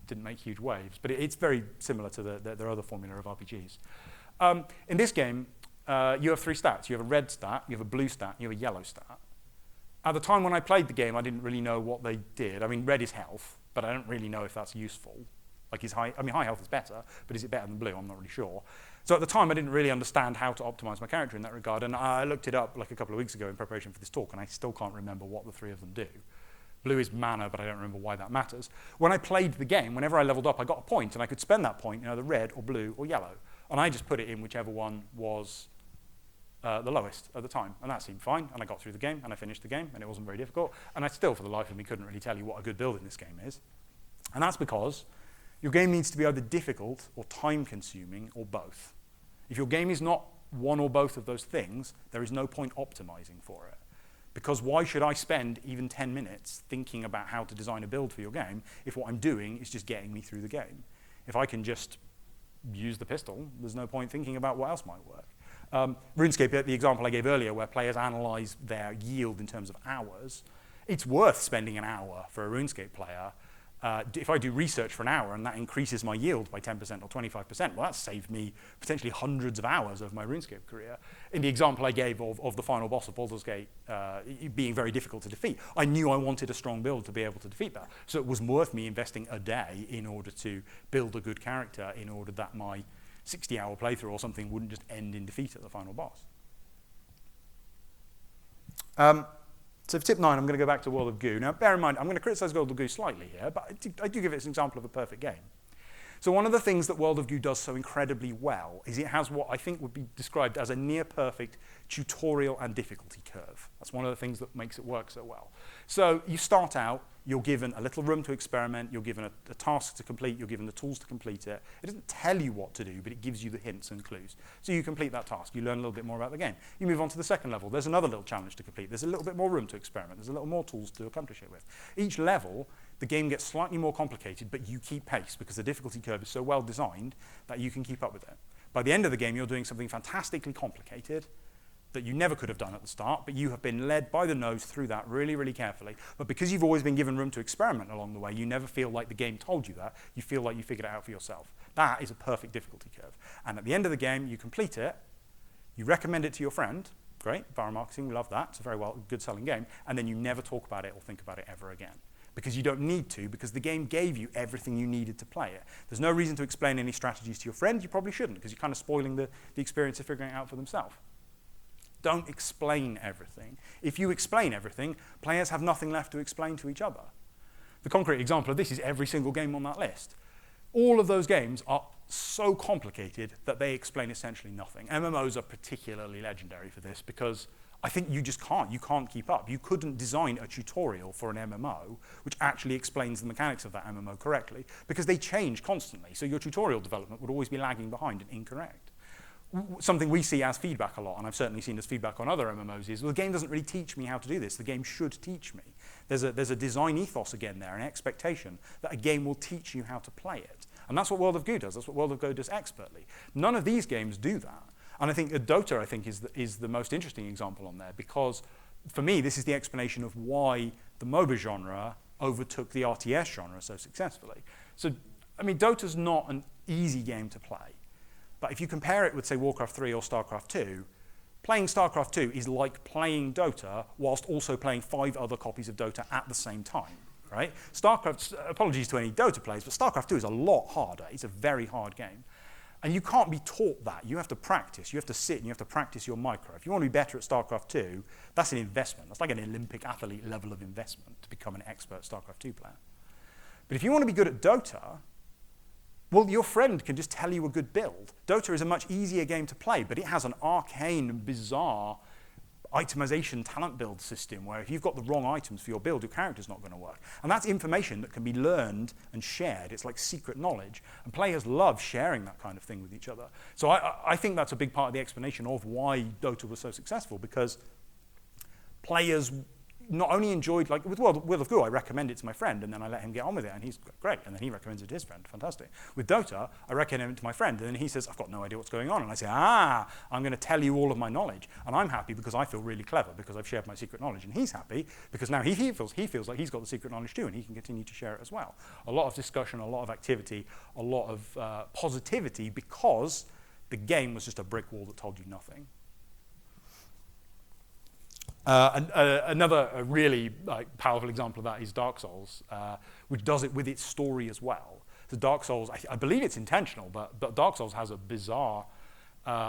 didn't make huge waves, but it's very similar to their other formula of RPGs. In this game, you have 3 stats. You have a red stat, you have a blue stat, and you have a yellow stat. At the time when I played the game, I didn't really know what they did. I mean, red is health, but I don't really know if that's useful. Like, high health is better, but is it better than blue? I'm not really sure. So at the time, I didn't really understand how to optimize my character in that regard, and I looked it up like a couple of weeks ago in preparation for this talk, and I still can't remember what the 3 of them do. Blue is mana, but I don't remember why that matters. When I played the game, whenever I leveled up, I got a point, and I could spend that point in either red or blue or yellow. And I just put it in whichever one was the lowest at the time. And that seemed fine, and I got through the game, and I finished the game, and it wasn't very difficult. And I still, for the life of me, couldn't really tell you what a good build in this game is. And that's because your game needs to be either difficult or time-consuming or both. If your game is not one or both of those things, there is no point optimizing for it. Because why should I spend even 10 minutes thinking about how to design a build for your game if what I'm doing is just getting me through the game? If I can just use the pistol, there's no point thinking about what else might work. RuneScape, the example I gave earlier, where players analyze their yield in terms of hours, it's worth spending an hour for a RuneScape player. If I do research for an hour and that increases my yield by 10% or 25%, well, that's saved me potentially hundreds of hours of my RuneScape career. In the example I gave of the final boss of Baldur's Gate being very difficult to defeat, I knew I wanted a strong build to be able to defeat that. So it was worth me investing a day in order to build a good character, in order that my 60-hour playthrough or something wouldn't just end in defeat at the final boss. So for tip 9, I'm going to go back to World of Goo. Now, bear in mind, I'm going to criticize World of Goo slightly here, but I do give it as an example of a perfect game. So one of the things that World of Goo does so incredibly well is it has what I think would be described as a near-perfect tutorial and difficulty curve. That's one of the things that makes it work so well. So you start out, you're given a little room to experiment, you're given a task to complete, you're given the tools to complete it. It doesn't tell you what to do, but it gives you the hints and clues. So you complete that task, you learn a little bit more about the game. You move on to the second level, there's another little challenge to complete, there's a little bit more room to experiment, there's a little more tools to accomplish it with. Each level, the game gets slightly more complicated, but you keep pace because the difficulty curve is so well designed that you can keep up with it. By the end of the game, you're doing something fantastically complicated that you never could have done at the start, but you have been led by the nose through that really, really carefully. But because you've always been given room to experiment along the way, you never feel like the game told you that. You feel like you figured it out for yourself. That is a perfect difficulty curve. And at the end of the game, you complete it, you recommend it to your friend. Great, viral marketing, we love that. It's a very good selling game. And then you never talk about it or think about it ever again. Because you don't need to, because the game gave you everything you needed to play it. There's no reason to explain any strategies to your friend. You probably shouldn't, because you're kind of spoiling the experience of figuring it out for themselves. Don't explain everything. If you explain everything, players have nothing left to explain to each other. The concrete example of this is every single game on that list. All of those games are so complicated that they explain essentially nothing. MMOs are particularly legendary for this because I think you just can't. You can't keep up. You couldn't design a tutorial for an MMO which actually explains the mechanics of that MMO correctly because they change constantly. So your tutorial development would always be lagging behind and incorrect. something we see as feedback a lot, and I've certainly seen as feedback on other MMOs, is, well, the game doesn't really teach me how to do this. The game should teach me. There's a design ethos again there, an expectation that a game will teach you how to play it. And that's what World of Goo does. That's what World of Go does expertly. None of these games do that. And I think Dota, I think, is the most interesting example on there, because for me, this is the explanation of why the MOBA genre overtook the RTS genre so successfully. So, I mean, Dota's not an easy game to play. But if you compare it with, say, Warcraft 3 or StarCraft 2, playing StarCraft 2 is like playing Dota whilst also playing 5 other copies of Dota at the same time, right? StarCraft, apologies to any Dota players, but StarCraft 2 is a lot harder. It's a very hard game. And you can't be taught that. You have to practice. You have to sit and you have to practice your micro. If you want to be better at StarCraft 2, that's an investment. That's like an Olympic athlete level of investment to become an expert StarCraft 2 player. But if you want to be good at Dota, well, your friend can just tell you a good build. Dota is a much easier game to play, but it has an arcane, bizarre itemization talent build system where if you've got the wrong items for your build, your character's not going to work. And that's information that can be learned and shared. It's like secret knowledge. And players love sharing that kind of thing with each other. So I think that's a big part of the explanation of why Dota was so successful, because players not only enjoyed, like with World of Goo, I recommend it to my friend, and then I let him get on with it, and he's great, and then he recommends it to his friend, fantastic. With Dota, I recommend it to my friend, and then he says, I've got no idea what's going on, and I say, I'm going to tell you all of my knowledge, and I'm happy because I feel really clever, because I've shared my secret knowledge, and he's happy because now he feels like he's got the secret knowledge too, and he can continue to share it as well. A lot of discussion, a lot of activity, a lot of positivity, because the game was just a brick wall that told you nothing. Another really powerful example of that is Dark Souls, which does it with its story as well. So Dark Souls, I believe it's intentional, but Dark Souls has a bizarre,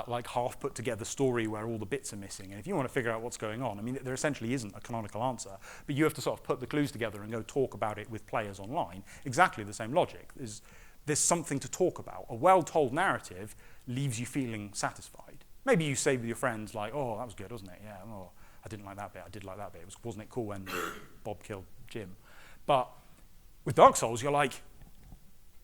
like half put together story where all the bits are missing. And if you want to figure out what's going on, I mean, there essentially isn't a canonical answer, but you have to sort of put the clues together and go talk about it with players online. Exactly the same logic. There's something to talk about. A well-told narrative leaves you feeling satisfied. Maybe you say with your friends like, oh, that was good, wasn't it? Yeah, oh, I didn't like that bit, I did like that bit. Wasn't it cool when Bob killed Jim? But with Dark Souls, you're like,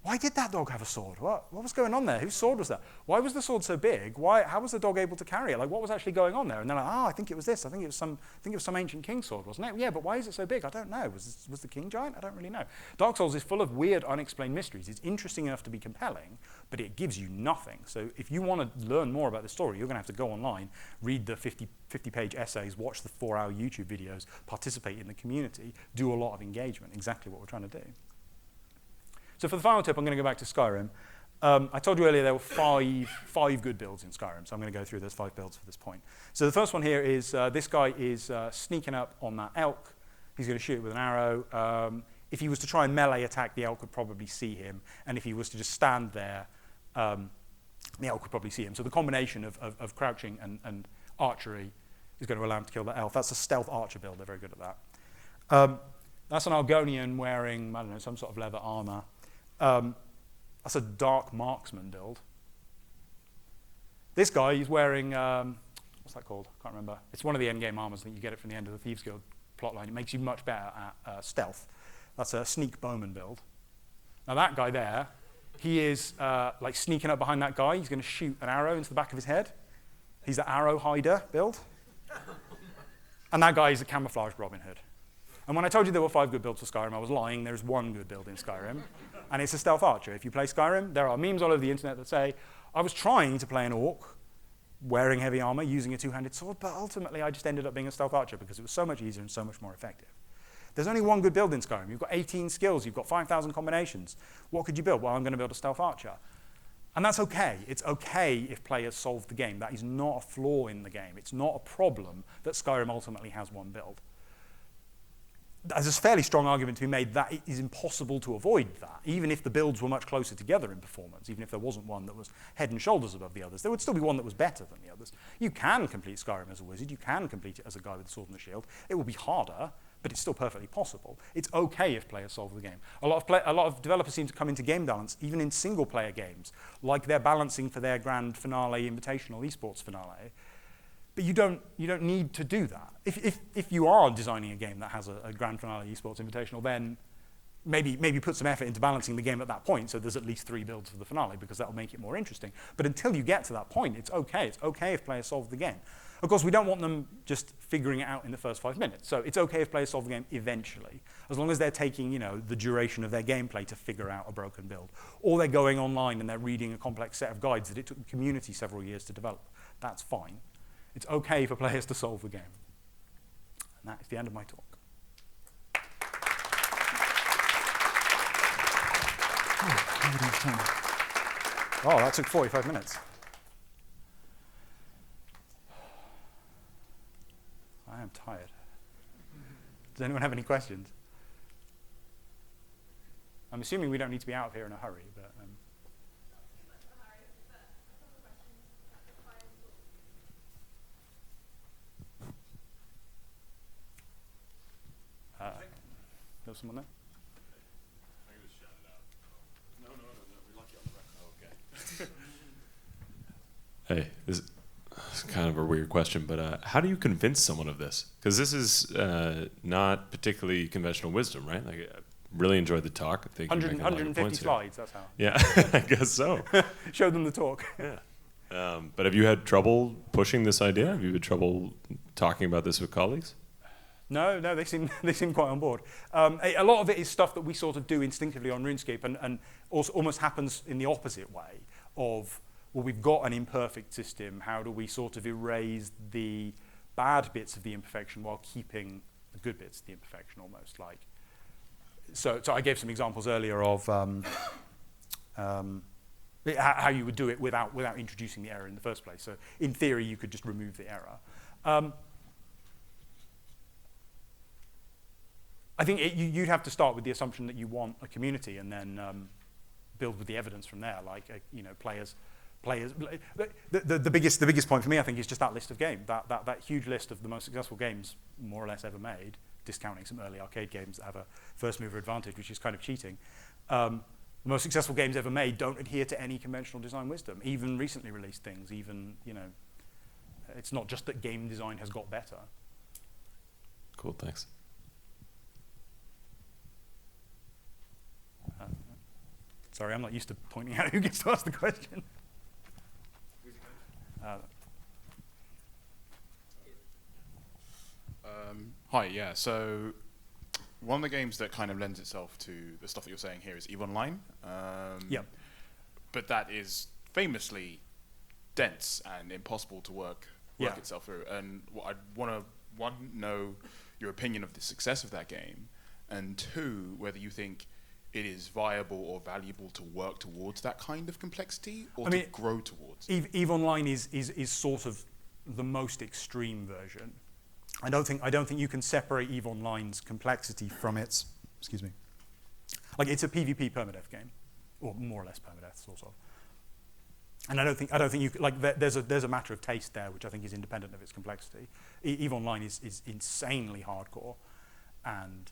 why did that dog have a sword? What was going on there? Whose sword was that? Why was the sword so big? How was the dog able to carry it? Like, what was actually going on there? And they're like, I think it was this. I think it was some ancient king sword, wasn't it? Yeah, but why is it so big? I don't know. Was the king giant? I don't really know. Dark Souls is full of weird, unexplained mysteries. It's interesting enough to be compelling, but it gives you nothing. So if you want to learn more about the story, you're going to have to go online, read the 50-page essays, watch the 4-hour YouTube videos, participate in the community, do a lot of engagement, exactly what we're trying to do. So for the final tip, I'm going to go back to Skyrim. I told you earlier there were five good builds in Skyrim, so I'm going to go through those 5 builds for this point. So the first one here is this guy is sneaking up on that elk. He's going to shoot it with an arrow. If he was to try and melee attack, the elk would probably see him, and if he was to just stand there, the elk would probably see him. So the combination of crouching and archery is going to allow him to kill that elf. That's a stealth archer build. They're very good at that. That's an Argonian wearing, I don't know, some sort of leather armor. That's a dark marksman build. This guy, he's wearing, what's that called? I can't remember. It's one of the endgame armors. I think you get it from the end of the Thieves Guild plotline. It makes you much better at stealth. That's a sneak bowman build. Now that guy there, he is like sneaking up behind that guy. He's going to shoot an arrow into the back of his head. He's the arrow hider build. And that guy is a camouflaged Robin Hood. And when I told you there were 5 good builds for Skyrim, I was lying. There's one good build in Skyrim, and it's a stealth archer. If you play Skyrim, there are memes all over the internet that say, I was trying to play an orc, wearing heavy armor, using a 2-handed sword, but ultimately I just ended up being a stealth archer because it was so much easier and so much more effective. There's only one good build in Skyrim. You've got 18 skills. You've got 5,000 combinations. What could you build? Well, I'm going to build a stealth archer. And that's okay. It's okay if players solve the game. That is not a flaw in the game. It's not a problem that Skyrim ultimately has one build. There's a fairly strong argument to be made that it is impossible to avoid that. Even if the builds were much closer together in performance, even if there wasn't one that was head and shoulders above the others, there would still be one that was better than the others. You can complete Skyrim as a wizard. You can complete it as a guy with a sword and a shield. It will be harder, but it's still perfectly possible. It's okay if players solve the game. A lot of developers seem to come into game balance, even in single-player games, like they're balancing for their grand finale invitational esports finale. But you don't need to do that. If you are designing a game that has a grand finale esports invitational, then maybe put some effort into balancing the game at that point, so there's at least 3 builds for the finale, because that'll make it more interesting. But until you get to that point, it's okay. It's okay if players solve the game. Of course, we don't want them just figuring it out in the first 5 minutes. So it's okay if players solve the game eventually, as long as they're taking, the duration of their gameplay to figure out a broken build. Or they're going online and they're reading a complex set of guides that it took the community several years to develop. That's fine. It's okay for players to solve the game. And that is the end of my talk. Oh, that took 45 minutes. I am tired. Does anyone have any questions? I'm assuming we don't need to be out of here in a hurry, but... There's someone there? Hey, this is kind of a weird question, but how do you convince someone of this? Because this is not particularly conventional wisdom, right? Like, I really enjoyed the talk. I think 150 slides, that's how. Yeah, I guess so. Show them the talk. Yeah. But have you had trouble pushing this idea? Have you had trouble talking about this with colleagues? No, they seem quite on board. A lot of it is stuff that we sort of do instinctively on RuneScape, and also almost happens in the opposite way of, well, we've got an imperfect system. How do we sort of erase the bad bits of the imperfection while keeping the good bits of the imperfection, almost like? So I gave some examples earlier of how you would do it without introducing the error in the first place. So in theory, you could just remove the error. I think you'd have to start with the assumption that you want a community, and then build with the evidence from there. Like players. The biggest point for me, I think, is just that list of games, that huge list of the most successful games more or less ever made, discounting some early arcade games that have a first mover advantage, which is kind of cheating. The most successful games ever made don't adhere to any conventional design wisdom. Even recently released things, it's not just that game design has got better. Cool, thanks. Sorry, I'm not used to pointing out who gets to ask the question. Hi, yeah, so one of the games that kind of lends itself to the stuff that you're saying here is EVE Online. Yep. But that is famously dense and impossible to work itself through. And what I'd want to, one, know your opinion of the success of that game, and two, whether you think it is viable or valuable to work towards that kind of complexity, or to grow towards. EVE Online is sort of the most extreme version. I don't think you can separate EVE Online's complexity from its, like, it's a PvP permadeath game, or more or less permadeath, sort of. And I don't think you, like, there's a matter of taste there, which I think is independent of its complexity. EVE Online is insanely hardcore, and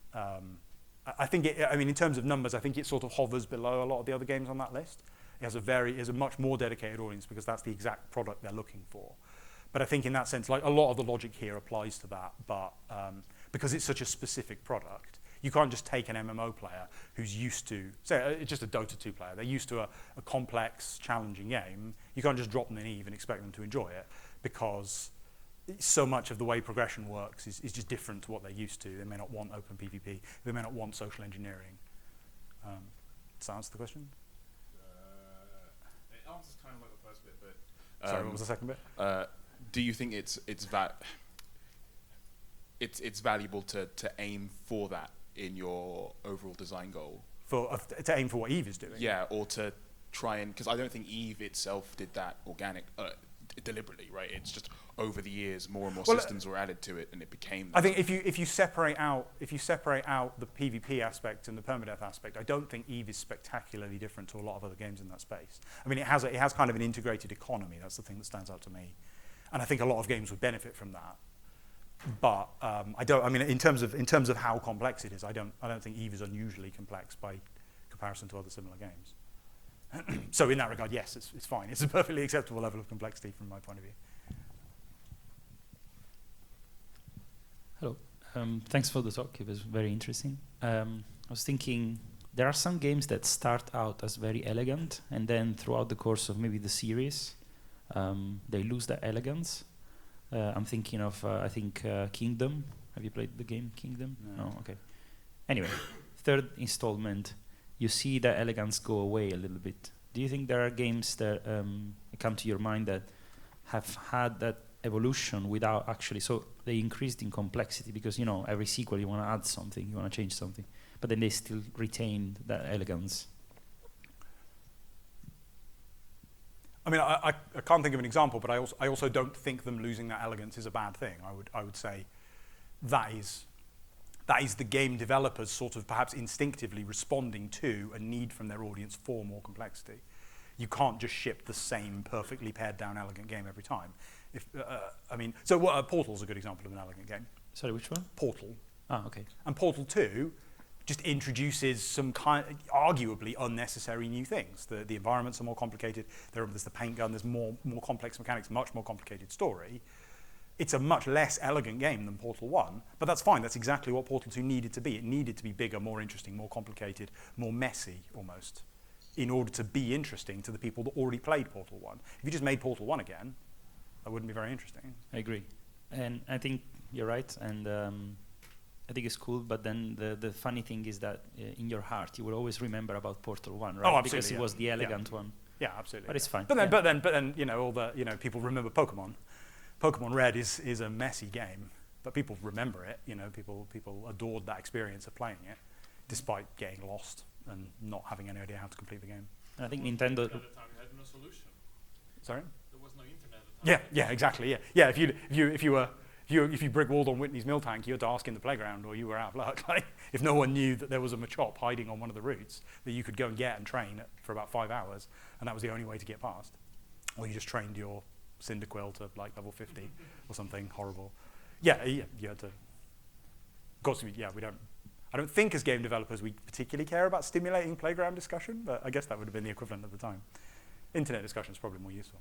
I think in terms of numbers, I think it sort of hovers below a lot of the other games on that list. It has a much more dedicated audience, because that's the exact product they're looking for. But I think in that sense, like, a lot of the logic here applies to that, but because it's such a specific product, you can't just take an MMO player who's used to, say, just a Dota 2 player, they're used to a complex, challenging game. You can't just drop them in EVE and expect them to enjoy it, because so much of the way progression works is just different to what they're used to. They may not want open PvP. They may not want social engineering. Does that answer the question? It answers kind of like the first bit, but... Sorry, what was the second bit? Do you think it's valuable to aim for that in your overall design goal? To aim for what EVE is doing? Yeah, or to try and... Because I don't think EVE itself did that deliberately, right? It's just over the years, more and more systems were added to it, and it became... I think if you separate out the PvP aspect and the permadeath aspect, I don't think EVE is spectacularly different to a lot of other games in that space. I mean, it has kind of an integrated economy. That's the thing that stands out to me, and I think a lot of games would benefit from that. But in terms of how complex it is, I don't think EVE is unusually complex by comparison to other similar games. So in that regard, yes, it's fine. It's a perfectly acceptable level of complexity from my point of view. Hello. Thanks for the talk. It was very interesting. I was thinking there are some games that start out as very elegant, and then throughout the course of maybe the series, they lose that elegance. I'm thinking of, I think, Kingdom. Have you played the game Kingdom? No. Okay. Anyway, third installment, you see the elegance go away a little bit. Do you think there are games that come to your mind that have had that evolution without actually, so they increased in complexity because, every sequel you want to add something, you want to change something, but then they still retained that elegance? I mean, I can't think of an example, but I also don't think them losing that elegance is a bad thing. I would say that is the game developers sort of perhaps instinctively responding to a need from their audience for more complexity. You can't just ship the same perfectly pared down elegant game every time. Portal's a good example of an elegant game. Sorry, which one? Portal. Ah, okay. And Portal 2 just introduces some arguably unnecessary new things. The environments are more complicated. There's the paint gun. There's more complex mechanics, much more complicated story. It's a much less elegant game than Portal 1, but that's fine. That's exactly what Portal 2 needed to be. It needed to be bigger, more interesting, more complicated, more messy almost, in order to be interesting to the people that already played Portal 1. If you just made Portal 1 again, that wouldn't be very interesting. I agree. And I think you're right, and I think it's cool, but then the funny thing is that in your heart, you will always remember about Portal 1, right? Oh, absolutely, because it was the elegant one. Yeah, absolutely. But it's fine. But then, all the people remember Pokemon. Pokemon Red is a messy game, but people remember it. People adored that experience of playing it, despite getting lost and not having any idea how to complete the game. And I think Nintendo. At the time, you had no solution. Sorry? There was no internet at the time. Yeah, exactly. Yeah. If you brick walled on Whitney's Mill Tank, you had to ask in the playground, or you were out of luck. Like, if no one knew that there was a Machop hiding on one of the routes that you could go and get and train for about 5 hours, and that was the only way to get past, or you just trained your Cyndaquil to like level 50 or something horrible. Yeah, you had to. Of course, we don't. I don't think as game developers we particularly care about stimulating playground discussion, but I guess that would have been the equivalent at the time. Internet discussion is probably more useful.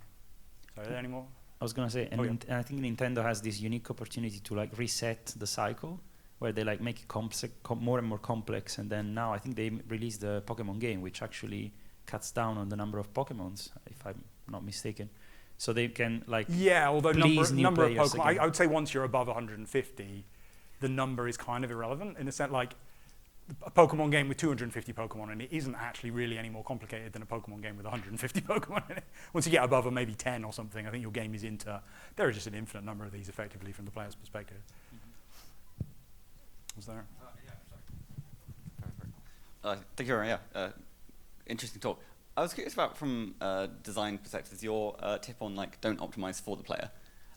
So, are there any more? I was gonna say, and I think Nintendo has this unique opportunity to like reset the cycle, where they like make it more and more complex, and then now I think they released the Pokemon game, which actually cuts down on the number of Pokemons, if I'm not mistaken. So they can like although number of Pokemon, I would say once you're above 150, the number is kind of irrelevant in a sense. Like a Pokemon game with 250 Pokemon in it isn't actually really any more complicated than a Pokemon game with 150 Pokemon in it. Once you get above maybe 10 or something, I think your game is into. There are just an infinite number of these effectively from the player's perspective. Was there? Thank you very much. Interesting talk. I was curious about, from design perspectives, your tip on like don't optimize for the player.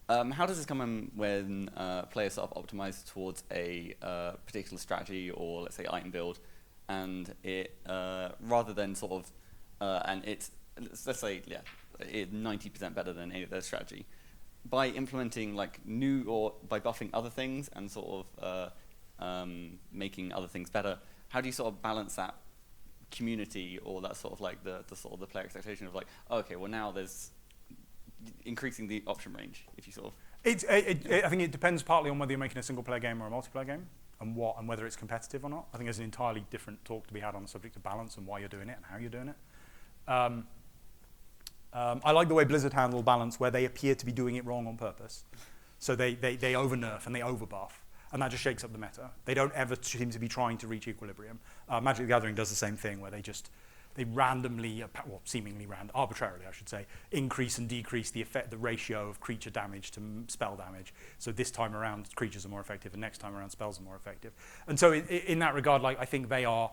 How does this come in when players sort of optimize towards a particular strategy or let's say item build, and it rather than sort of and it's let's say it's 90% better than any other strategy, by implementing like new or by buffing other things and sort of making other things better, how do you sort of balance that community or that sort of like the sort of the player expectation of like, okay, well now there's increasing the option range, if you sort of. I think it depends partly on whether you're making a single player game or a multiplayer game, and whether it's competitive or not. I think there's an entirely different talk to be had on the subject of balance and why you're doing it and how you're doing it. I like the way Blizzard handle balance, where they appear to be doing it wrong on purpose. So they over nerf and they over buff. And that just shakes up the meta. They don't ever seem to be trying to reach equilibrium. Magic the Gathering does the same thing, where they randomly, seemingly arbitrarily, I should say, increase and decrease the ratio of creature damage to spell damage. So this time around, creatures are more effective, and next time around, spells are more effective. And so in that regard, like I think they are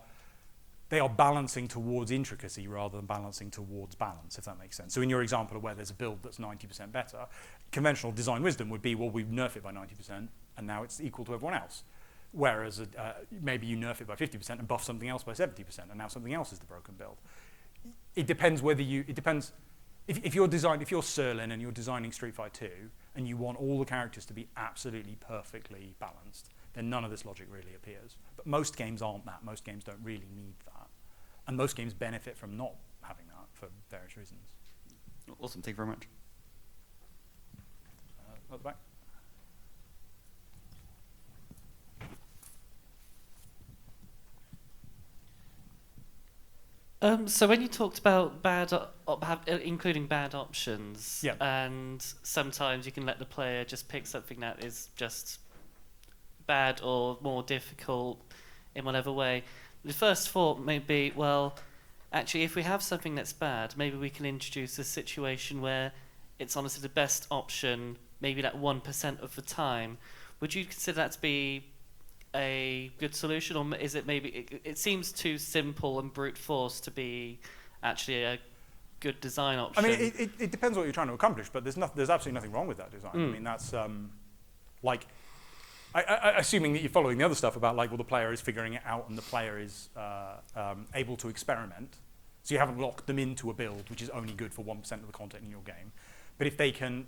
balancing towards intricacy rather than balancing towards balance, if that makes sense. So in your example of where there's a build that's 90% better, conventional design wisdom would be, well, we nerf it by 90%, and now it's equal to everyone else. Whereas maybe you nerf it by 50% and buff something else by 70%, and now something else is the broken build. It depends whether if you're Serlin and you're designing Street Fighter 2 and you want all the characters to be absolutely perfectly balanced, then none of this logic really appears. But most games aren't that. Most games don't really need that. And most games benefit from not having that for various reasons. Awesome, thank you very much. At the back. So when you talked about including bad options, Yeah. and sometimes you can let the player just pick something that is just bad or more difficult in whatever way. The first thought may be, well, actually, if we have something that's bad, maybe we can introduce a situation where it's honestly the best option, maybe that 1% of the time. Would you consider that to be a good solution, or is it maybe it seems too simple and brute force to be actually a good design option? I mean, it depends what you're trying to accomplish, but there's absolutely nothing wrong with that design. I mean, that's like, assuming that you're following the other stuff about like, well, the player is figuring it out and the player is able to experiment. So you haven't locked them into a build which is only good for 1% of the content in your game. But if they can,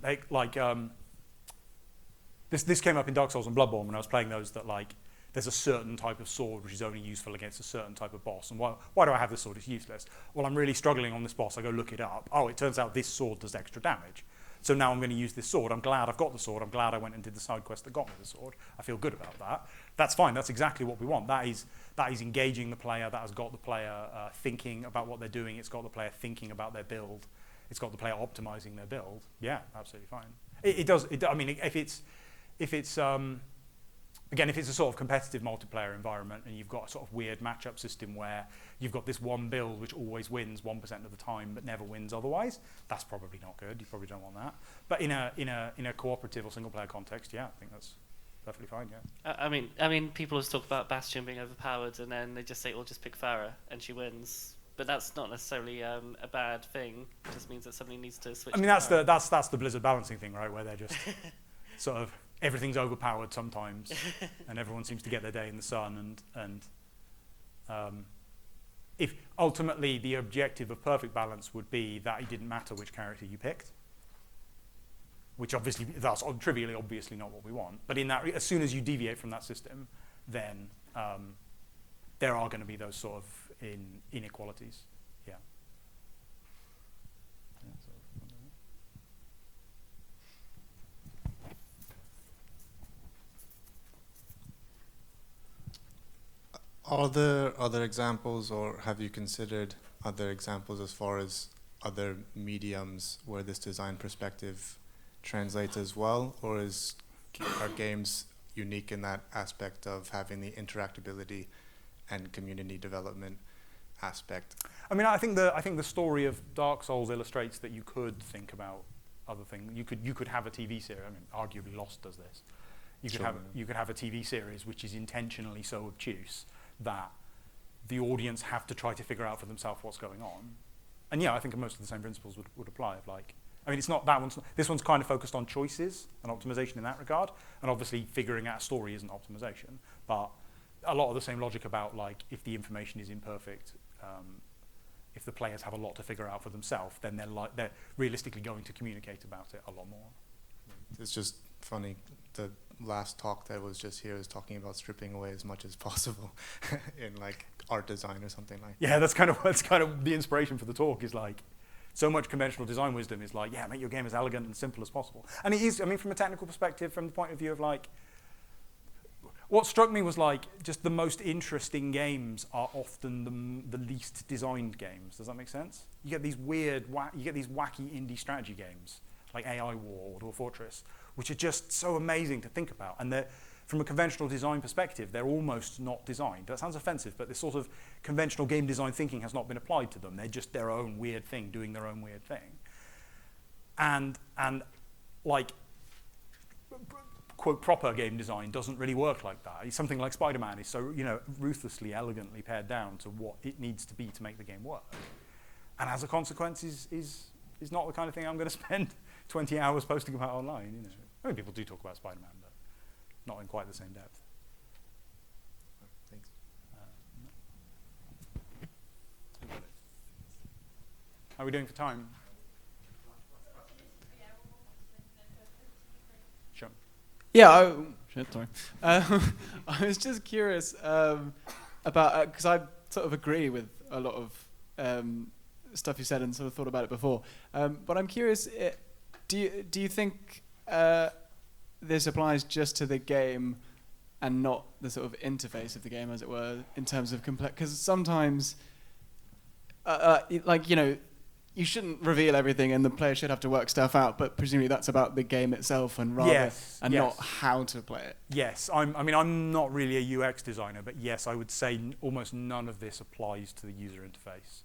this came up in Dark Souls and Bloodborne when I was playing those, that like, there's a certain type of sword which is only useful against a certain type of boss. And why do I have this sword? It's useless. Well, I'm really struggling on this boss. I go look it up. Oh, it turns out this sword does extra damage. So now I'm going to use this sword. I'm glad I've got the sword. I'm glad I went and did the side quest that got me the sword. I feel good about that. That's fine. That's exactly what we want. That is engaging the player. That has got the player thinking about what they're doing. It's got the player thinking about their build. It's got the player optimizing their build. Yeah, absolutely fine. It does. I mean, if it's again, if it's a sort of competitive multiplayer environment and you've got a sort of weird matchup system where you've got this one build which always wins 1% of the time but never wins otherwise, that's probably not good. You probably don't want that. But in a cooperative or single player context, yeah, I think that's perfectly fine. Yeah. I mean, people always talk about Bastion being overpowered, and then they just say, "Well, just pick Farah and she wins." But that's not necessarily a bad thing. It just means that somebody needs to switch. I mean, that's the Blizzard balancing thing, right? Where they're just sort of everything's overpowered sometimes, and everyone seems to get their day in the sun. And if ultimately the objective of perfect balance would be that it didn't matter which character you picked, which obviously that's trivially obviously not what we want. But in that, as soon as you deviate from that system, then there are going to be those sort of inequalities. Yeah. Are there other examples, or have you considered other examples as far as other mediums where this design perspective translates as well, or are games unique in that aspect of having the interactability and community development aspect? I mean, I think the story of Dark Souls illustrates that you could think about other things. You could have a TV series. I mean, arguably Lost does this. You could have a TV series which is intentionally so obtuse that the audience have to try to figure out for themselves what's going on. And yeah, I think most of the same principles would apply. Of like, I mean, it's not that one's. This one's kind of focused on choices and optimization in that regard. And obviously, figuring out a story isn't optimization, but a lot of the same logic about like if the information is imperfect, if the players have a lot to figure out for themselves, then they're realistically going to communicate about it a lot more. It's just funny. The last talk that was just here is talking about stripping away as much as possible in like art design or something like. Yeah, that's kind of the inspiration for the talk. Is like so much conventional design wisdom is like, yeah, make your game as elegant and simple as possible. And it is. I mean, from a technical perspective, from the point of view of like, what struck me was like just the most interesting games are often the least designed games. Does that make sense? You get these wacky indie strategy games like AI War or Dwarf Fortress, which are just so amazing to think about. And from a conventional design perspective, they're almost not designed. That sounds offensive, but this sort of conventional game design thinking has not been applied to them. They're just their own weird thing, doing their own weird thing. And like, quote, proper game design doesn't really work like that. Something like Spider-Man is so, ruthlessly, elegantly pared down to what it needs to be to make the game work. And as a consequence is not the kind of thing I'm going to spend 20 hours posting about online. I mean, people do talk about Spider-Man, but not in quite the same depth. Thanks. How are we doing for time? Sure. Yeah, sorry. I was just curious about, because I sort of agree with a lot of stuff you said and sort of thought about it before. But I'm curious, do you think this applies just to the game and not the sort of interface of the game, as it were, in terms of complex? Because sometimes like, you shouldn't reveal everything, and the player should have to work stuff out. But presumably that's about the game itself, and not how to play it. Yes, I'm not really a UX designer, but yes, I would say almost none of this applies to the user interface,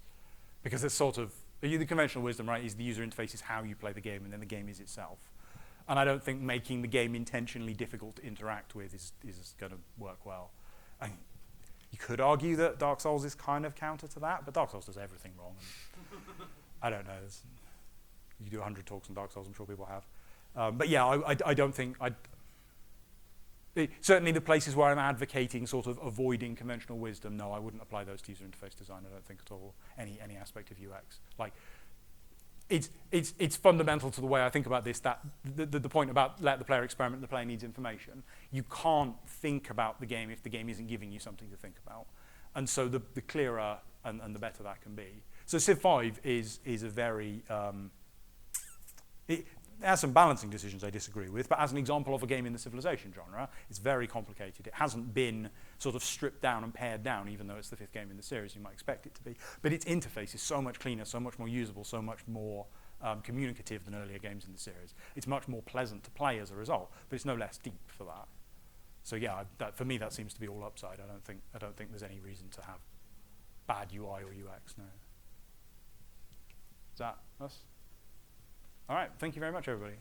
because it's sort of the conventional wisdom, right? Is the user interface is how you play the game, and then the game is itself. And I don't think making the game intentionally difficult to interact with is going to work well. You could argue that Dark Souls is kind of counter to that, but Dark Souls does everything wrong. I don't know. You do 100 talks on Dark Souls, I'm sure people have. But yeah, I don't think... certainly the places where I'm advocating sort of avoiding conventional wisdom, no, I wouldn't apply those to user interface design, I don't think at all, any aspect of UX. Like, it's fundamental to the way I think about this, that the point about let the player experiment, the player needs information. You can't think about the game if the game isn't giving you something to think about. And so the clearer and the better that can be. So Civ 5 is a very... it has some balancing decisions I disagree with, but as an example of a game in the Civilization genre, it's very complicated. It hasn't been sort of stripped down and pared down, even though it's the 5th game in the series, you might expect it to be. But its interface is so much cleaner, so much more usable, so much more communicative than earlier games in the series. It's much more pleasant to play as a result, but it's no less deep for that. So yeah, for me that seems to be all upside. I don't think there's any reason to have bad UI or UX, no. Is that us? All right, thank you very much, everybody.